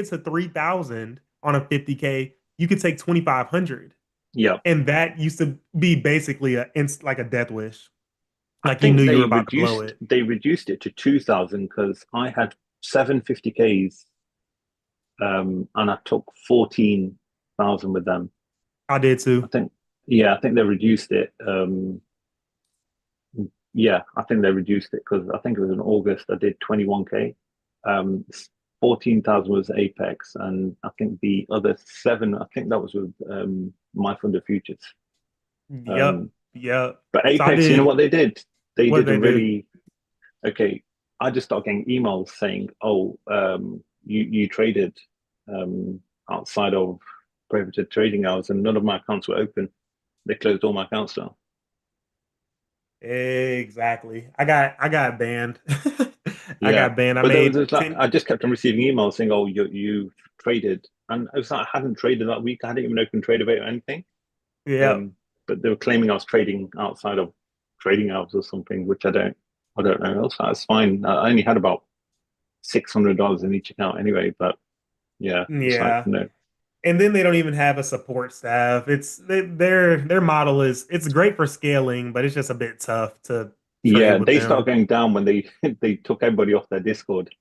to 3,000 on a 50K, you could take 2,500. Yeah. And that used to be basically like a death wish. I Like you think knew you were about to blow it. they reduced it to 2,000 because I had 750Ks, and I took 14,000 with them. I did I too. think, yeah, I think they reduced it. Yeah, I think they reduced it because I think it was in August. I did 21K. 14,000 was Apex, and I think the other seven, I think that was with my funded futures. Yep. Yep. But So I Apex, you know did what they did? They what did a they do. really okay. I just started getting emails saying, "Oh, you traded outside of prohibited trading hours, and none of my accounts were open. They closed all my accounts down." Exactly. I got banned. I Yeah, got banned. I but there made was like 10. I just kept on receiving emails saying, "Oh, you traded," and I was like, I hadn't traded that week. I hadn't even opened TradeAway or anything. Yep. But they were claiming I was trading outside of trading hours or something, which I don't know. That's fine. I only had about $600 in each account anyway. But yeah, it's like Yeah. no. And then they don't even have a support staff. Their model is it's great for scaling, but it's just a bit tough to trade Yeah, with they start them. going down when they they took everybody off their Discord.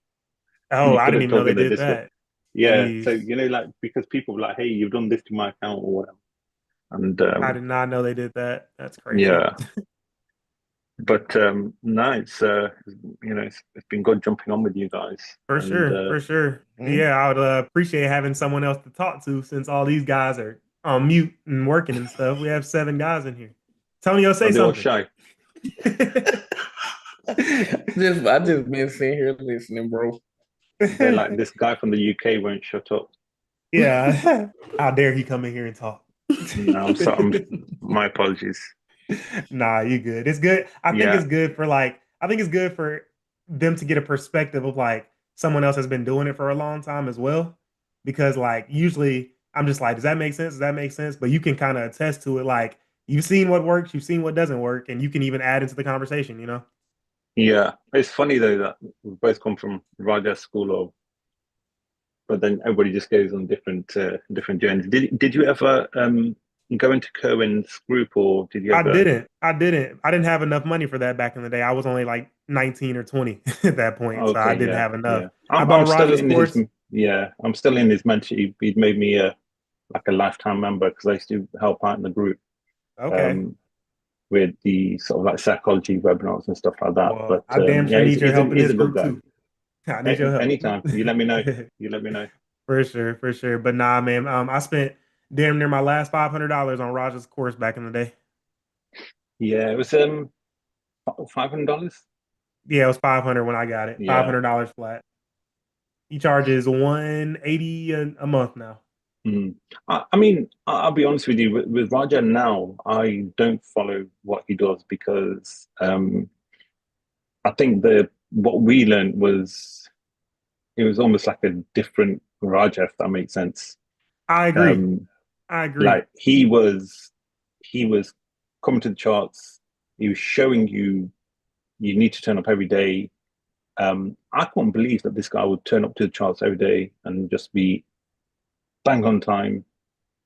Oh, You I didn't couldn't even know talk they in their did Discord. that. Yeah, so Jeez. like because people were like, "Hey, you've done this to my account or whatever," and I did not know they did that. That's crazy. yeah. But no, it's been good jumping on with you guys, For and sure, for sure. Mhm. Yeah, I would appreciate having someone else to talk to since all these guys are on mute and working and stuff. We have 7 guys in here. Tonio, are say they all something. shy? I just been sitting here listening, bro. They're like this guy from the UK won't shut up. Yeah. How dare he come in here and talk? No, I'm sorry. My apologies. Nah, you good. It's good. I think Yeah, it's good for them to get a perspective of like someone else has been doing it for a long time as well. Because like usually I'm just like, does that make sense? Does that make sense? But you can kind of attest to it. Like you've seen what works, you've seen what doesn't work, and you can even add into the conversation, you know? yeah. It's funny though that we both come from Raja's school of, but then everybody just goes on different journeys. Did you ever go into Kerwin's group, or did you I ever? didn't. I didn't. I didn't have enough money for that back in the day. I was only like 19 or 20 at that point. So I Okay, didn't yeah, have enough. yeah. I I'm bought still Raj's in his course. yeah. I'm still in his mentorship. He'd made me like a lifetime member because I used to help out in the group Okay. um with the sort of like psychology webinars and stuff like that. Well, But I damn yeah, sure need your help in he's this a good group guy. too. I need your help. Anytime, you let me know. You let me know. For sure, for sure. But nah, man. I spent damn near my last $500 on Raj's course back in the day. Yeah, it was $500. Yeah, it was 500 when I got it. Yeah. $500 flat. He charges 180 a month now. Mm. I mean, I'll be honest with you. With Raja now, I don't follow what he does because I think the what we learned was it was almost like a different Raja, if that makes sense. I agree. Um, I agree. like he was coming to the charts. He was showing you need to turn up every day. I couldn't believe that this guy would turn up to the charts every day and just be bang on time,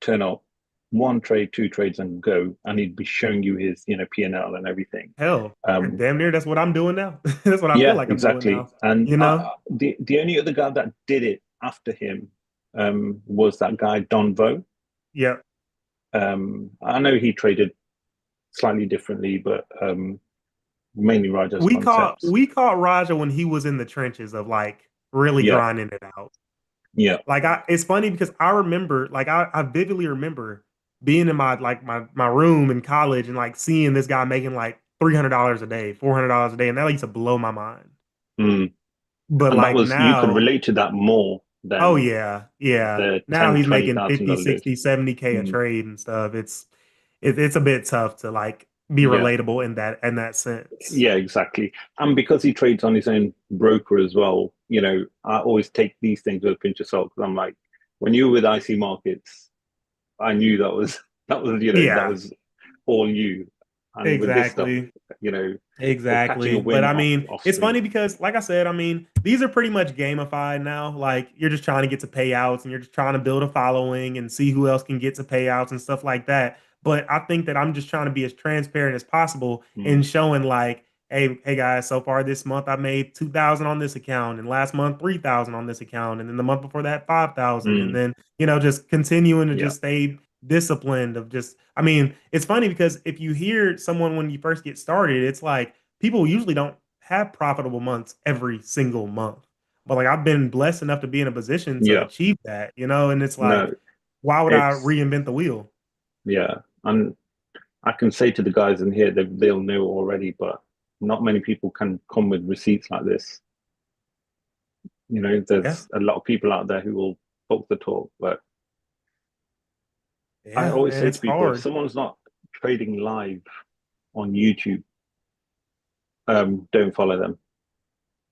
turn up, one trade, two trades, and go, and he'd be showing you his P&L and everything. Hell, Um, damn near that's what I'm doing now. That's what I feel yeah, like I'm doing exactly. now. And You know? the only other guy that did it after him was that guy Don Vo. Yep. I know he traded slightly differently, but mainly Raja's concepts. We caught Raja when he was in the trenches of like really Yeah, grinding it out. yeah, Like it's funny because I remember, like I vividly remember being in my room in college and like seeing this guy making like $300 a day, $400 a day, and that used to blow my mind. mm. But And that like was, you could now, relate to that more oh than yeah, yeah. the Now 10, he's twenty making thousand 50, dollar days. 60, 70K a Mm. trade and stuff. It's a bit tough to like be Yeah. relatable in that sense. Yeah, exactly. And because he trades on his own broker as well, I always take these things with a pinch of salt because I'm like, when you were with IC Markets, I knew that was that Yeah, was all you. And with this stuff, exactly. you know, catching Exactly. a But win I mean, off it's spin. funny because, like I said, I mean, these are pretty much gamified now. Like, you're just trying to get to payouts and you're just trying to build a following and see who else can get to payouts and stuff like that. But I think that I'm just trying to be as transparent as possible in Mm. showing, like, hey guys, so far this month I made 2,000 on this account, and last month 3,000 on this account, and then the month before that 5,000, and Mm. then just continuing to Yeah. just stay disciplined of just, I mean, it's funny because if you hear someone when you first get started, it's like people usually don't have profitable months every single month. But like I've been blessed enough to be in a position to Yeah. achieve that, and it's like, No, why would I it's reinvent the wheel? yeah. And I can say to the guys in here that they'll know already, but not many people can come with receipts like this. Yeah, There's a lot of people out there who will talk the talk, but I yeah, always man, say to it's people, if hard. someone's not trading live on YouTube, don't follow them.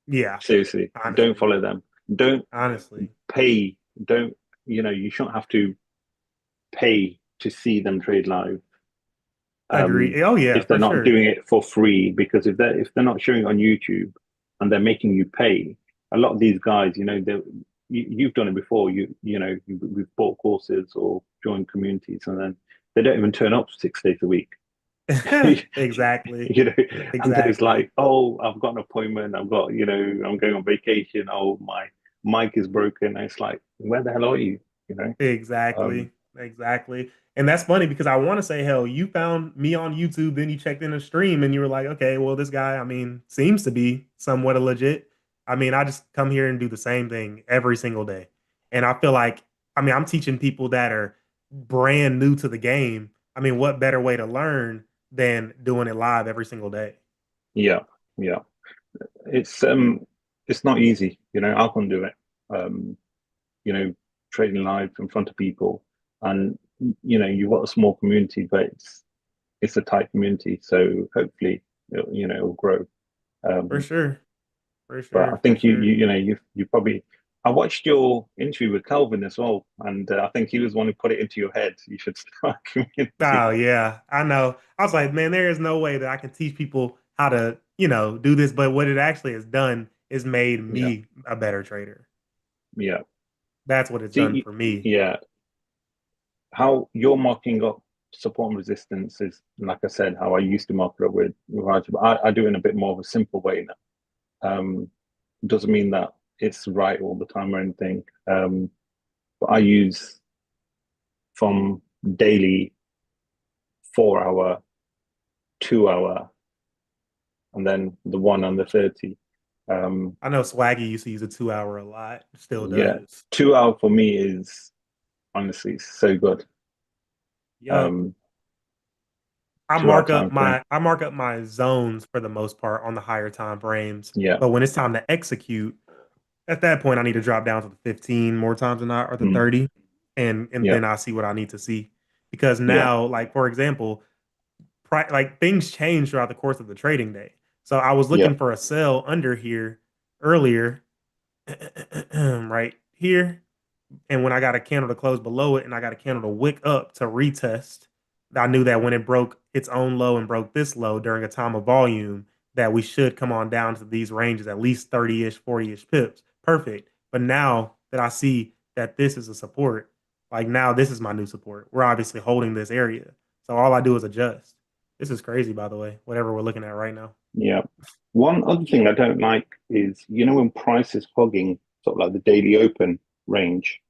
Yeah, Seriously, don't honestly, follow them. Don't honestly, pay. Don't, you shouldn't have to pay to see them trade live. agree. Oh yeah, If they're for not sure. doing it for free, because if they're not showing on YouTube and they're making you pay, a lot of these guys, you've done it before. We've bought courses or joined communities, and then they don't even turn up 6 days a week. Exactly, you know, and then it's exactly, like, oh, I've got an appointment. I'm going on vacation. Oh, my mic is broken. And it's like, where the hell are you? You know, um, exactly, exactly. And that's funny because I want to say, hell, you found me on YouTube, then you checked in a stream and you were like, okay, well, this guy, I mean, seems to be somewhat a legit. I mean, I just come here and do the same thing every single day. And I feel like, I mean, I'm teaching people that are brand new to the game. I mean, what better way to learn than doing it live every single day? yeah, yeah. It's not easy. I can do it. Um, you know, trading live in front of people, and you've got a small community, but it's a tight community. So hopefully, it'll grow. For Um, sure. For but I sure. For think sure. you probably. I watched your interview with Calvin as well, and I think he was one who put it into your head. You should start a community. Oh yeah, I know. I was like, man, there is no way that I can teach people how to, do this. But what it actually has done is made Yeah, me a better trader. yeah. That's what it's done See, for me. yeah, how you're marking up support and resistance is, like I said, how I used to mark it up with Raj, but I do it in a bit more of a simple way now. Doesn't mean that it's right all the time or anything. But I use from daily 4 hour, 2 hour, and then the 1 and the 30. I know Swaggy used to use a 2 hour a lot, still Yeah, does. 2 hour for me is honestly so good. Yep. Um, 2 hour time frame. I mark up my zones for the most part on the higher time frames. Yeah. But when it's time to execute, at that point I need to drop down to the 15 more times than not or the Mm, 30. And yeah. then I see what I need to see. Because Yeah. now, like for example, like things change throughout the course of the trading day. So I was Yeah. looking for a sell under here earlier, right here. And when I got a candle to close below it and I got a candle to wick up to retest, I knew that when it broke its own low and broke this low during a time of volume, that we should come on down to these ranges, at least 30-ish, 40-ish pips. Perfect. But now that I see that this is a support, like now this is my new support. We're obviously holding this area. So all I do is adjust. This is crazy, by the way, whatever we're looking at right now. Yeah. One other thing I don't like is, when price is hogging sort of like the daily open range,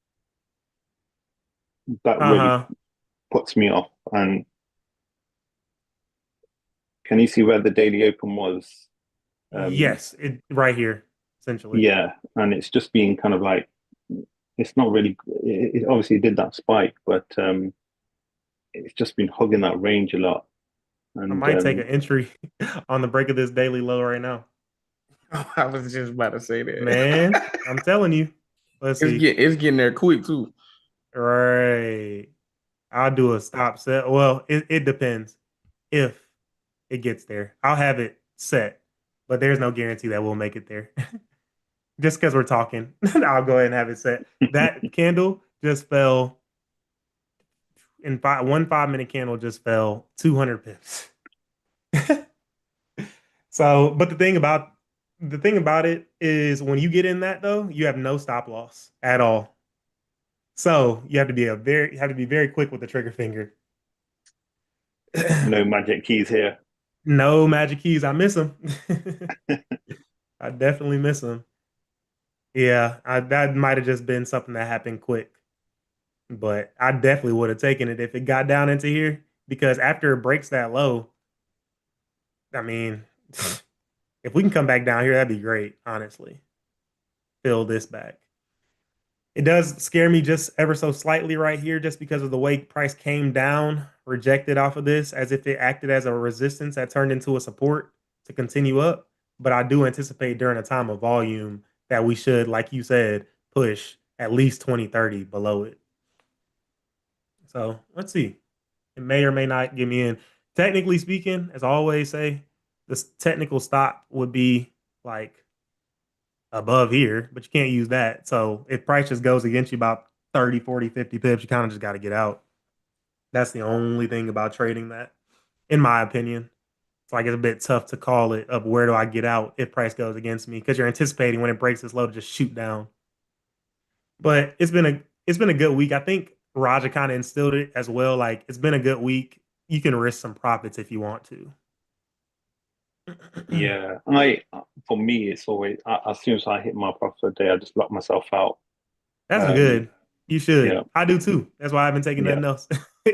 that really Uh-huh. puts me off. And can you see where the daily open was? Yes, it right here, essentially. Yeah, and it's just being kind of like, it's not really. It obviously did that spike, but it's just been hugging that range a lot. I And might take an entry on the break of this daily low right now. I was just about to say that. Man, I'm telling you. Let's see. It's getting there quick too. Right. I'll do a stop set. Well, it depends if it gets there. I'll have it set, but there's no guarantee that we'll make it there. Just because we're talking, I'll go ahead and have it set. That candle just fell in one 5 minute candle just fell 200 pips. So, but the thing about it is when you get in that though, you have no stop loss at all. So you have to be very quick with the trigger finger. no magic keys here. No magic keys. I miss them. I definitely miss them. Yeah, that might have just been something that happened quick, but I definitely would have taken it if it got down into here because after it breaks that low, I mean, if we can come back down here, that'd be great, honestly. Fill this back. It does scare me just ever so slightly right here, just because of the way price came down, rejected off of this, as if it acted as a resistance that turned into a support to continue up. But I do anticipate during a time of volume that we should, like you said, push at least 2030 below it. So let's see. It may or may not get me in. Technically speaking, as I always say, this technical stop would be like above here, but you can't use that. So if price just goes against you about 30, 40, 50 pips, you kind of just got to get out. That's the only thing about trading that, in my opinion. It's like it's a bit tough to call it of where do I get out if price goes against me because you're anticipating when it breaks this low to just shoot down. But it's been a good week. I think Raja kind of instilled it as well. Like it's been a good week. You can risk some profits if you want to. Yeah, for me, it's always as soon as I hit my profit a day, I just lock myself out. That's Um, good. You should. yeah, I do too. That's why I haven't taken yeah, nothing else.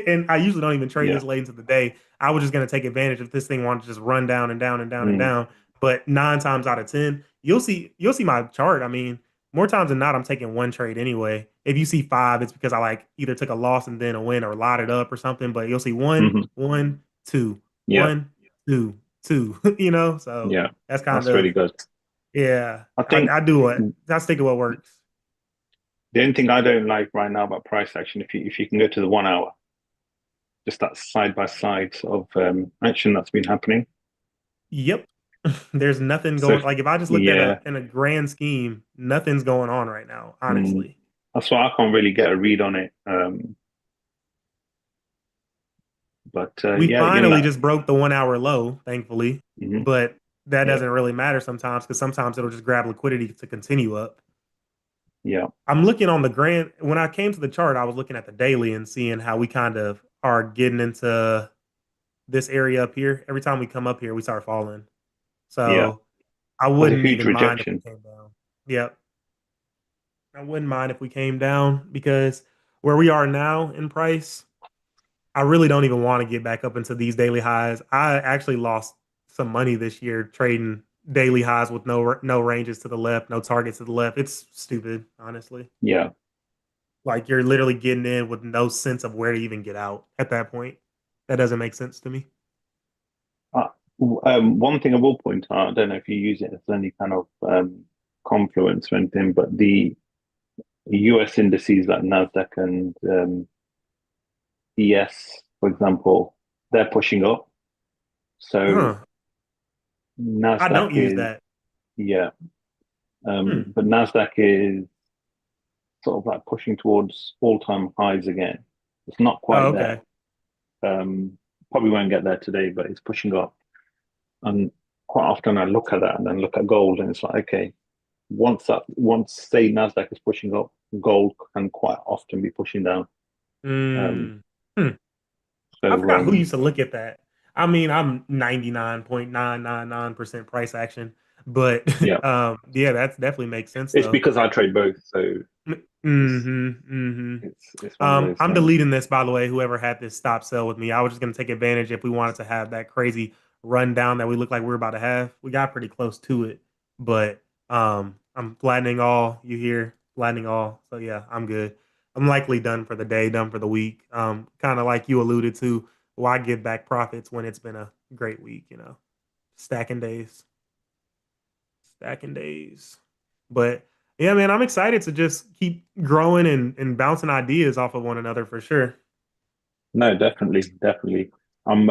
And I usually don't even trade yeah, this late into the day. I was just going to take advantage if this thing wanted to just run down and down and down and mm, down. But 9 times out of 10, you'll see my chart. I mean, more times than not, I'm taking one trade anyway. If you see five, it's because I like either took a loss and then a win or lotted up or something. But you'll see hmm, one, two, yeah, one, two, two. So yeah. that's kind That's really of good. yeah. I think I do what I stick to what works. the only thing I don't like right now about price action, if you can go to the 1 hour, just that side by side of action that's been happening. Yep. There's nothing So going like if I just looked at yeah, a in a grand scheme, nothing's going on right now, mm, honestly. that's why I can't really get a read on it. But We yeah, finally just broke the 1 hour low, thankfully. mhm, But that yeah, doesn't really matter sometimes because sometimes it'll just grab liquidity to continue up. yeah, I'm looking on the grand when I came to the chart, I was looking at the daily and seeing how we kind of are getting into this area up here. Every time we come up here, we start falling. yeah. So I There's a wouldn't huge even mind if we rejection. came down. Yep. I wouldn't mind if we came down because where we are now in price, I really don't even want to get back up into these daily highs. I actually lost some money this year trading daily highs with no ranges to the left, no targets to the left. It's stupid, honestly. Yeah. Like you're literally getting in with no sense of where to even get out at that point. That doesn't make sense to me. Uh, one thing I will point out, I don't know if you use it as any kind of confluence or anything, but the US indices like Nasdaq and ES, for example, they're pushing up. So Huh. I Nasdaq don't use is, that. yeah, Hmm. but Nasdaq is sort of like pushing towards all-time highs again. It's not Oh, quite there. okay. Probably won't get there today, but it's pushing up. And quite often I look at that and then look at gold, and it's like, okay, once say Nasdaq is pushing up, gold can quite often be pushing down. Um, Hmm. Hmm. I so forgot who used to look at that. I mean, I'm 99.999% price action, but yeah, yeah, that definitely makes sense it's though. because I trade both. So It's one of those I'm things. deleting this, by the way. Whoever had this stop sell with me, I was just going to take advantage if we wanted to have that crazy rundown that we look like we're about to have. We got pretty close to it, but I'm flattening all. You hear flattening all? So yeah, I'm good. I'm likely done for the day, done for the week. Kind of like you alluded to. Why give back profits when it's been a great week? Stacking days, stacking days. But yeah, man, I'm excited to just keep growing and bouncing ideas off of one another for sure. No, definitely, definitely. I'm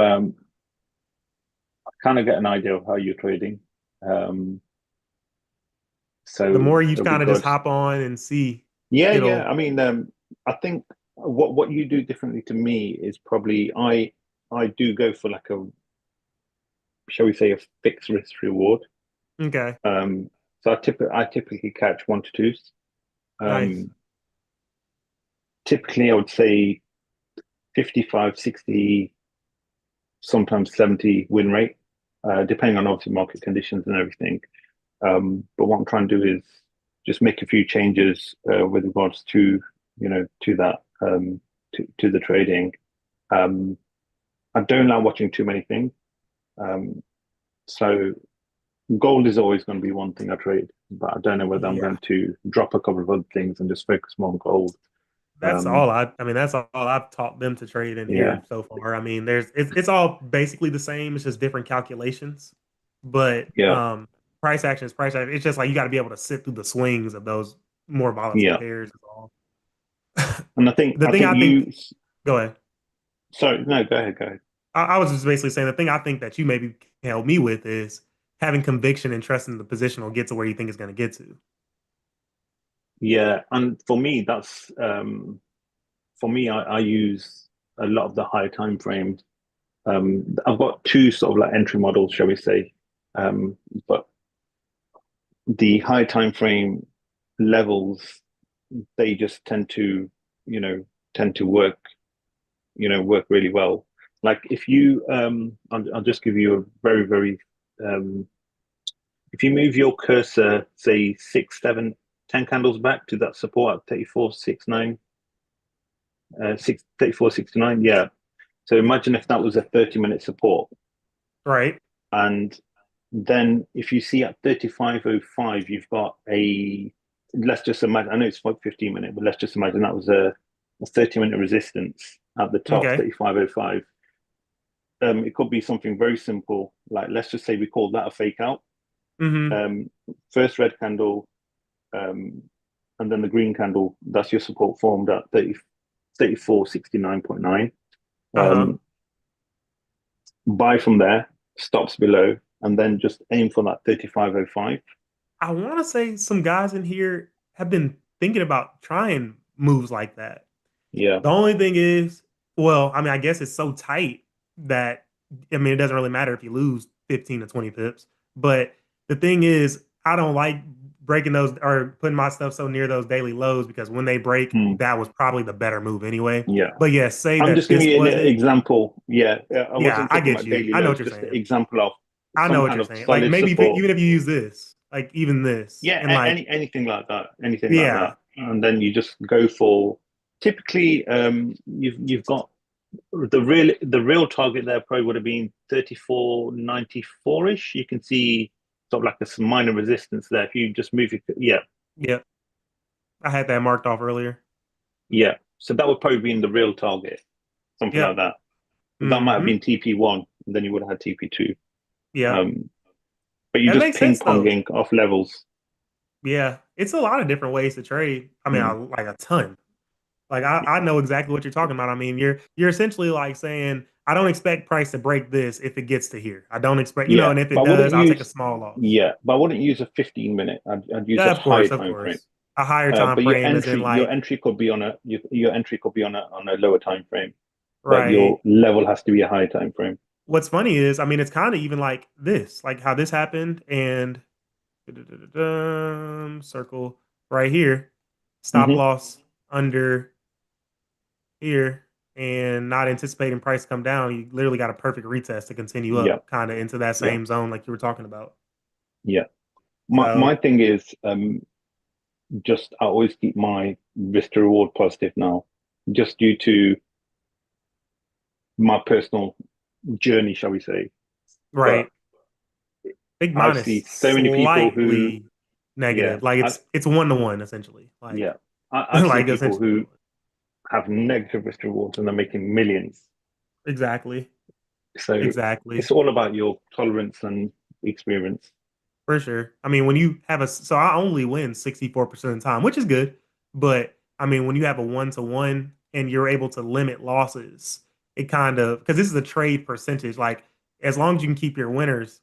kind of get an idea of how you're trading. Um, The so more you it'll be kind of just good. hop on and see, Yeah, yeah. it'll I mean, I think what you do differently to me is probably I do go for like a, shall we say, a fixed risk reward. okay. So I typically catch one to twos. Nice. Um, Typically I would say 55, 60, sometimes 70 win rate, depending on obviously market conditions and everything. But what I'm trying to do is just make a few changes with regards to to that to the trading. Um, I don't like watching too many things. Um, so gold is always going to be one thing I trade, but I don't know whether I'm Yeah. going to drop a couple of other things and just focus more on gold. That's Um, all I mean, that's all I've taught them to trade in yeah, here so far. I mean, it's all basically the same. It's just different calculations. But yeah, price action is price action. It's just like you got to be able to sit through the swings of those more volatile yeah. pairs. Is all. And I think The I thing think I think, you. go ahead. Sorry, no, go ahead, go ahead. I was just basically saying the thing I think that you maybe can help me with is having conviction and trusting the position will get to where you think it's going to get to. Yeah, and for me, I use a lot of the high time frames. I've got two sort of like entry models, shall we say, but the high time frame levels, they just you know, tend to work really well. Like if you, I'll just give you a very, very, um, if you move your cursor, say 6, 7, 10 candles back to that support at 34.69, 34.69, yeah. So imagine if that was a 30-minute support. Right. And then if you see at 35.05, you've got let's just imagine, I know it's like 15-minute, but let's just imagine that was a 30-minute resistance at the top, Okay. 35.05. It could be something very simple, like let's just say we call that a fake out. Mm-hmm. First red candle, um, and then the green candle, that's your support formed at 34.69.9. Uh-huh. Buy from there, stops below, and then just aim for that 35.05. I want to say some guys in here have been thinking about trying moves like that. Yeah. The only thing is, well, I mean, I guess it's so tight that I mean, it doesn't really matter if you lose 15 to 20 pips. But the thing is, I don't like breaking those or putting my stuff so near those daily lows because when they break, Hmm. that was probably the better move anyway. Yeah. But yeah, say I'm that just giving this you an was it. example. Yeah. I Yeah, wasn't I talking get about you. daily I know what lows, you're just the saying. example of I know some what kind you're of saying. Like solid maybe support. even if you use this, like even this, Yeah, and like anything like that, anything like yeah, that, and then you just go for. Typically, you've got the real target there probably would have been 34.94 ish. You can see sort of like a minor resistance there. If you just move it, yeah, yeah. I had that marked off earlier. yeah. So that would probably be in the real target, something like Yep. that. That might have Mm-hmm. been TP1, and then you would have had TP2. Yep. Um, but you're That just makes ping sense though. ponging off levels. Yeah, it's a lot of different ways to trade. I mean, Mm. like a ton. Like I know exactly what you're talking about. I mean, you're essentially like saying, I don't expect price to break this if it gets to here. I don't expect, Yeah, and if but it I wouldn't does, I'll take a use small loss. yeah, but I wouldn't use a 15-minute. I'd use Yeah, a higher of time frame. course. A higher time But your frame is in entry your like entry could be on your entry could be on a lower time frame, but your right. level has to be a higher time frame. What's funny is, I mean, it's kind of even like this, like how this happened, and circle right here, stop Hmm. loss under here and not anticipating price come down, you literally got a perfect retest to continue Yeah, up kind of into that yeah, same zone like you were talking about. yeah. My So thing is, just I always keep my risk to reward positive now, just due to my personal journey, shall we say. Right. But Big I mine see is so many people who, slightly negative. yeah, Like it's 1 to 1 essentially. Like yeah, I've seen like people essentially. who have negative risk to rewards and they're making millions. Exactly. So Exactly. it's all about your tolerance and experience. For sure. I mean, when you have so I only win 64% of the time, which is good. But I mean, when you have a 1 to 1 and you're able to limit losses, it kind of, because this is a trade percentage, like as long as you can keep your winners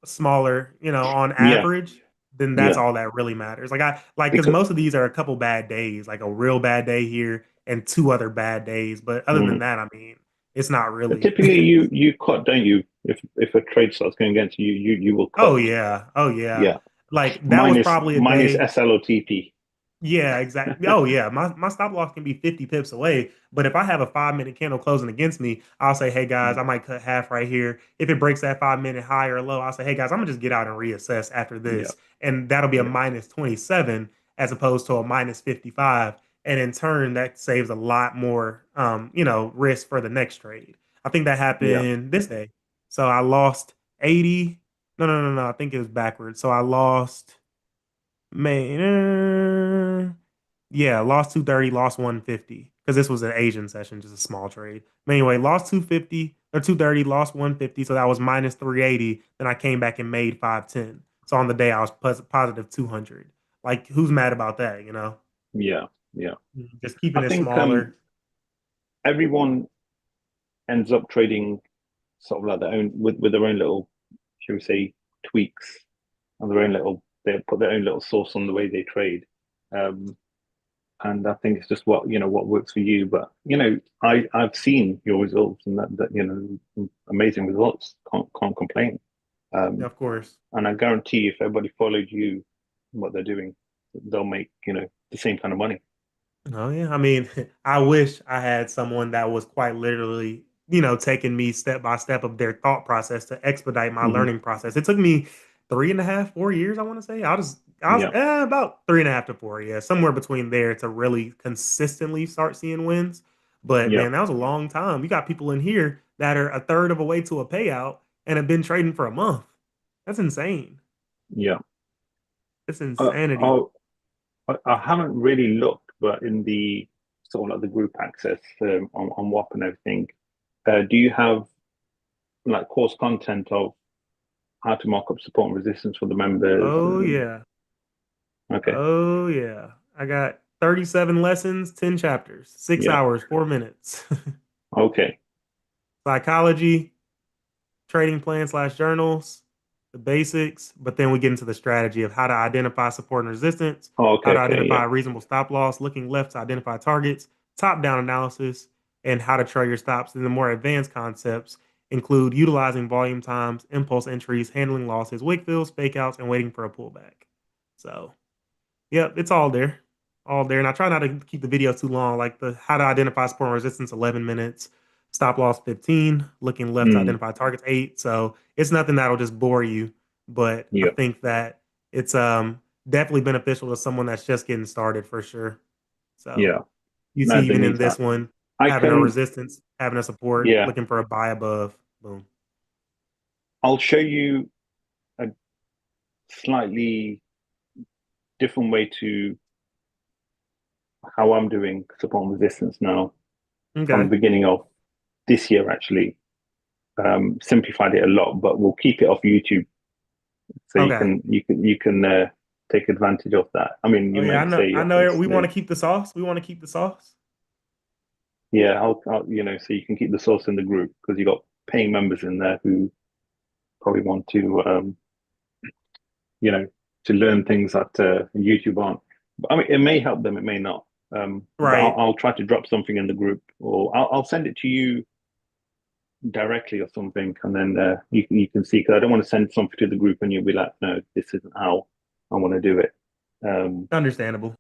smaller, on Yeah, average, then that's yeah. all that really matters. Like because Because most of these are a couple bad days, like a real bad day here and two other bad days. But other than mm, that, I mean, it's not really. typically you cut, don't you? If a trade starts going against you, you will cut. Oh yeah. Oh yeah. Yeah. Like that Mine was is probably a mine is day. SLOTP. Yeah, exactly. Oh yeah, my stop loss can be 50 pips away, but if I have a 5 minute candle closing against me, I'll say, hey guys, I might cut half right here. If it breaks that 5 minute high or low, I'll say, hey guys, I'm gonna just get out and reassess after Yeah, this, and that'll be a yeah, minus 27 as opposed to a minus 55, and in turn that saves a lot more, risk for the next trade. I think that yeah. happened this day, so I lost 80. No, no, no, no. I think it was backwards. So I lost. Man, yeah, lost 230, lost 150 because this was an Asian session, just a small trade. But anyway, lost 250 or 230, lost 150, so that was minus 380. Then I came back and made 510. So on the day I was positive 200. Like, who's mad about that? Yeah, yeah. Just keeping I it think smaller. everyone ends up trading sort of like their own with their own little, shall we say, tweaks and their own little. They put their own little sauce on the way they trade, um, and I think it's just what works for you. But I've seen your results and that amazing results. Can't complain. Yeah, Um, of course. and I guarantee if everybody followed you, what they're doing, they'll make the same kind of money. Oh yeah, I mean, I wish I had someone that was quite literally, taking me step by step of their thought process to expedite my Hmm. learning process. It took me 3.5, 4 years, I want to say. I was Yeah, about 3.5 to 4, yeah, somewhere between there to really consistently start seeing wins. But yeah, man, that was a long time. You got people in here that are a third of a way to a payout and have been trading for a month. That's insane. yeah. It's Uh, insanity. I'll, I haven't really looked, but in the sort of like the group access on WAP and everything, do you have like course content of how to mark up support and resistance for the members? Oh And yeah. okay, Oh yeah. I got 37 lessons, 10 chapters, six yeah, hours, 4 minutes. okay, Psychology, trading plan slash journals, the basics, but then we get into the strategy of how to identify support and resistance, how to okay, identify yeah, a reasonable stop loss, looking left to identify targets, top down analysis, and how to trail your stops. And the more advanced concepts include utilizing volume times, impulse entries, handling losses, wick fills, fake outs, and waiting for a pullback. So yep, it's all there. All there. And I try not to keep the video too long, like the how to identify support and resistance, 11 minutes, stop loss 15, looking left to mm, identify targets 8. So it's nothing that'll just bore you. But I yeah, think that it's definitely beneficial to someone that's just getting started for sure. So yeah. you see No, even in Denise, this one, I having a can, resistance, having a support, yeah, looking for a buy above. Boom. I'll show you a slightly different way to how I'm doing support and resistance now from the Okay. beginning of this year, actually. Simplified it a lot, but we'll keep it off YouTube so you Okay. can take advantage of that. I mean, Oh you yeah, I might know. say I know we want obviously, to keep the sauce. We want to keep the sauce. yeah, so you can keep the source in the group because you got paying members in there who probably want to you know to learn things that YouTube aren't. But, I mean, it may help them, it may not. But Right. I'll try to drop something in the group, or I'll send it to you directly or something, and then you can see. Because I don't want to send something to the group and you'll be like, no, this isn't how I want to do it. Um, Understandable.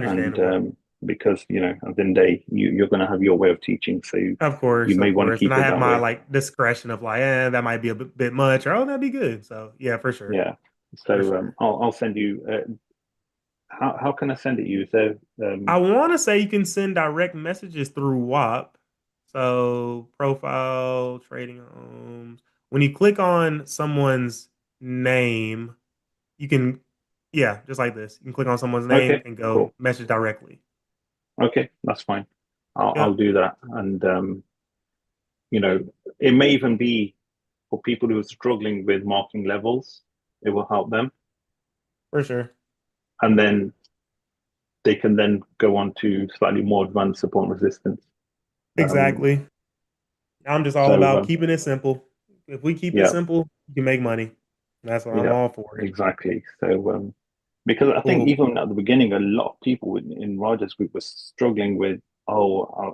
and Understandable. because at the end of the day, you're going to have your way of teaching, so Of you course, may of want to course. And keep I it have that my way. like discretion of like, that might be a bit much, or oh, that'd be good. So yeah, for sure. Yeah. For So sure. I'll send you how can I send it you? Is there I want to say you can send direct messages through WAP. So profile, trading homes. When you click on someone's name, you can, yeah, just like this. You can click on someone's name okay, and go cool. message directly. Okay, that's fine. I'll Yep, do that. And you know, it may even be for people who are struggling with marking levels, it will help them. for sure. And then they can then go on to slightly more advanced support and resistance. Exactly. I'm just all So about keeping it simple. If we keep it yeah, simple, you can make money. That's what I'm yeah, all for it. exactly. So because I think Cool. even at the beginning, a lot of people in Rogers Group were struggling with,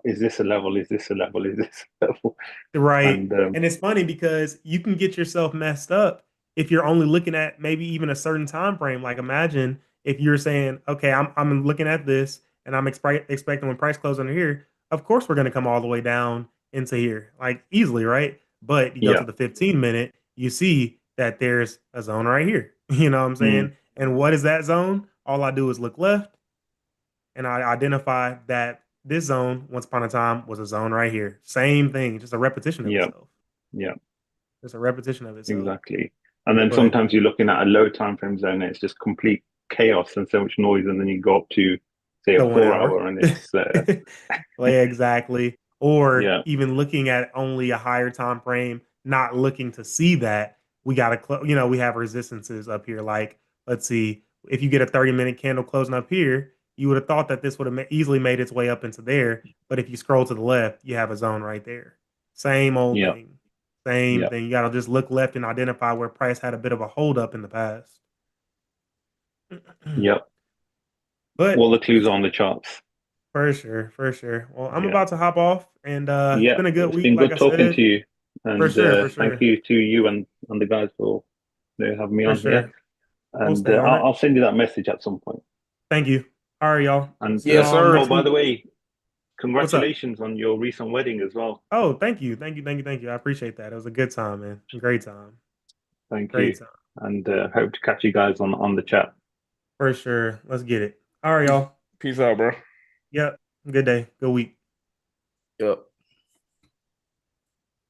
is this a level? Is this a level? Is this a level? Right. And And it's funny because you can get yourself messed up if you're only looking at maybe even a certain time frame. Like imagine if you're saying, okay, I'm looking at this and I'm expecting when price close under here, of course we're going to come all the way down into here, like easily, right? But you go yeah, to the 15-minute, you see that there's a zone right here. You know what I'm mm, saying? And what is that zone? All I do is look left and I identify that this zone, once upon a time, was a zone right here. Same thing, just a repetition of yeah, itself. yeah. Just a repetition of itself. Exactly. And then But sometimes you're looking at a low time frame zone and it's just complete chaos and so much noise. And then you go up to, say, a the 4 1 hour. hour and it's, Well, yeah, exactly. Or yeah, even looking at only a higher time frame, not looking to see that we got to, we have resistances up here. Like, let's see, if you get a 30-minute candle closing up here, you would have thought that this would have easily made its way up into there. But if you scroll to the left, you have a zone right there. Same old yeah, thing. Same yeah, thing. You got to just look left and identify where price had a bit of a hold up in the past. yeah. But All the clues are on the charts. for sure, for sure. Well, I'm Yeah. about to hop off, and it's Yeah. been a good It's week, been like good I talking to said. you. For And sure, for thank sure, you to you and the guys for having me for on here. sure. We'll And stay on it. I'll send you that message at some point. Thank you. All right, y'all. And See Yes, y'all sir. oh, next by week. the way, What's up? congratulations on your recent wedding as well. Oh, thank you, thank you, thank you, thank you. I appreciate that. It was a good time, man. Great time. Thank Great you. time. And hope to catch you guys on the chat. For sure. Let's get it. All right, y'all. Peace out, bro. Yep. Good day. Good week. Yep.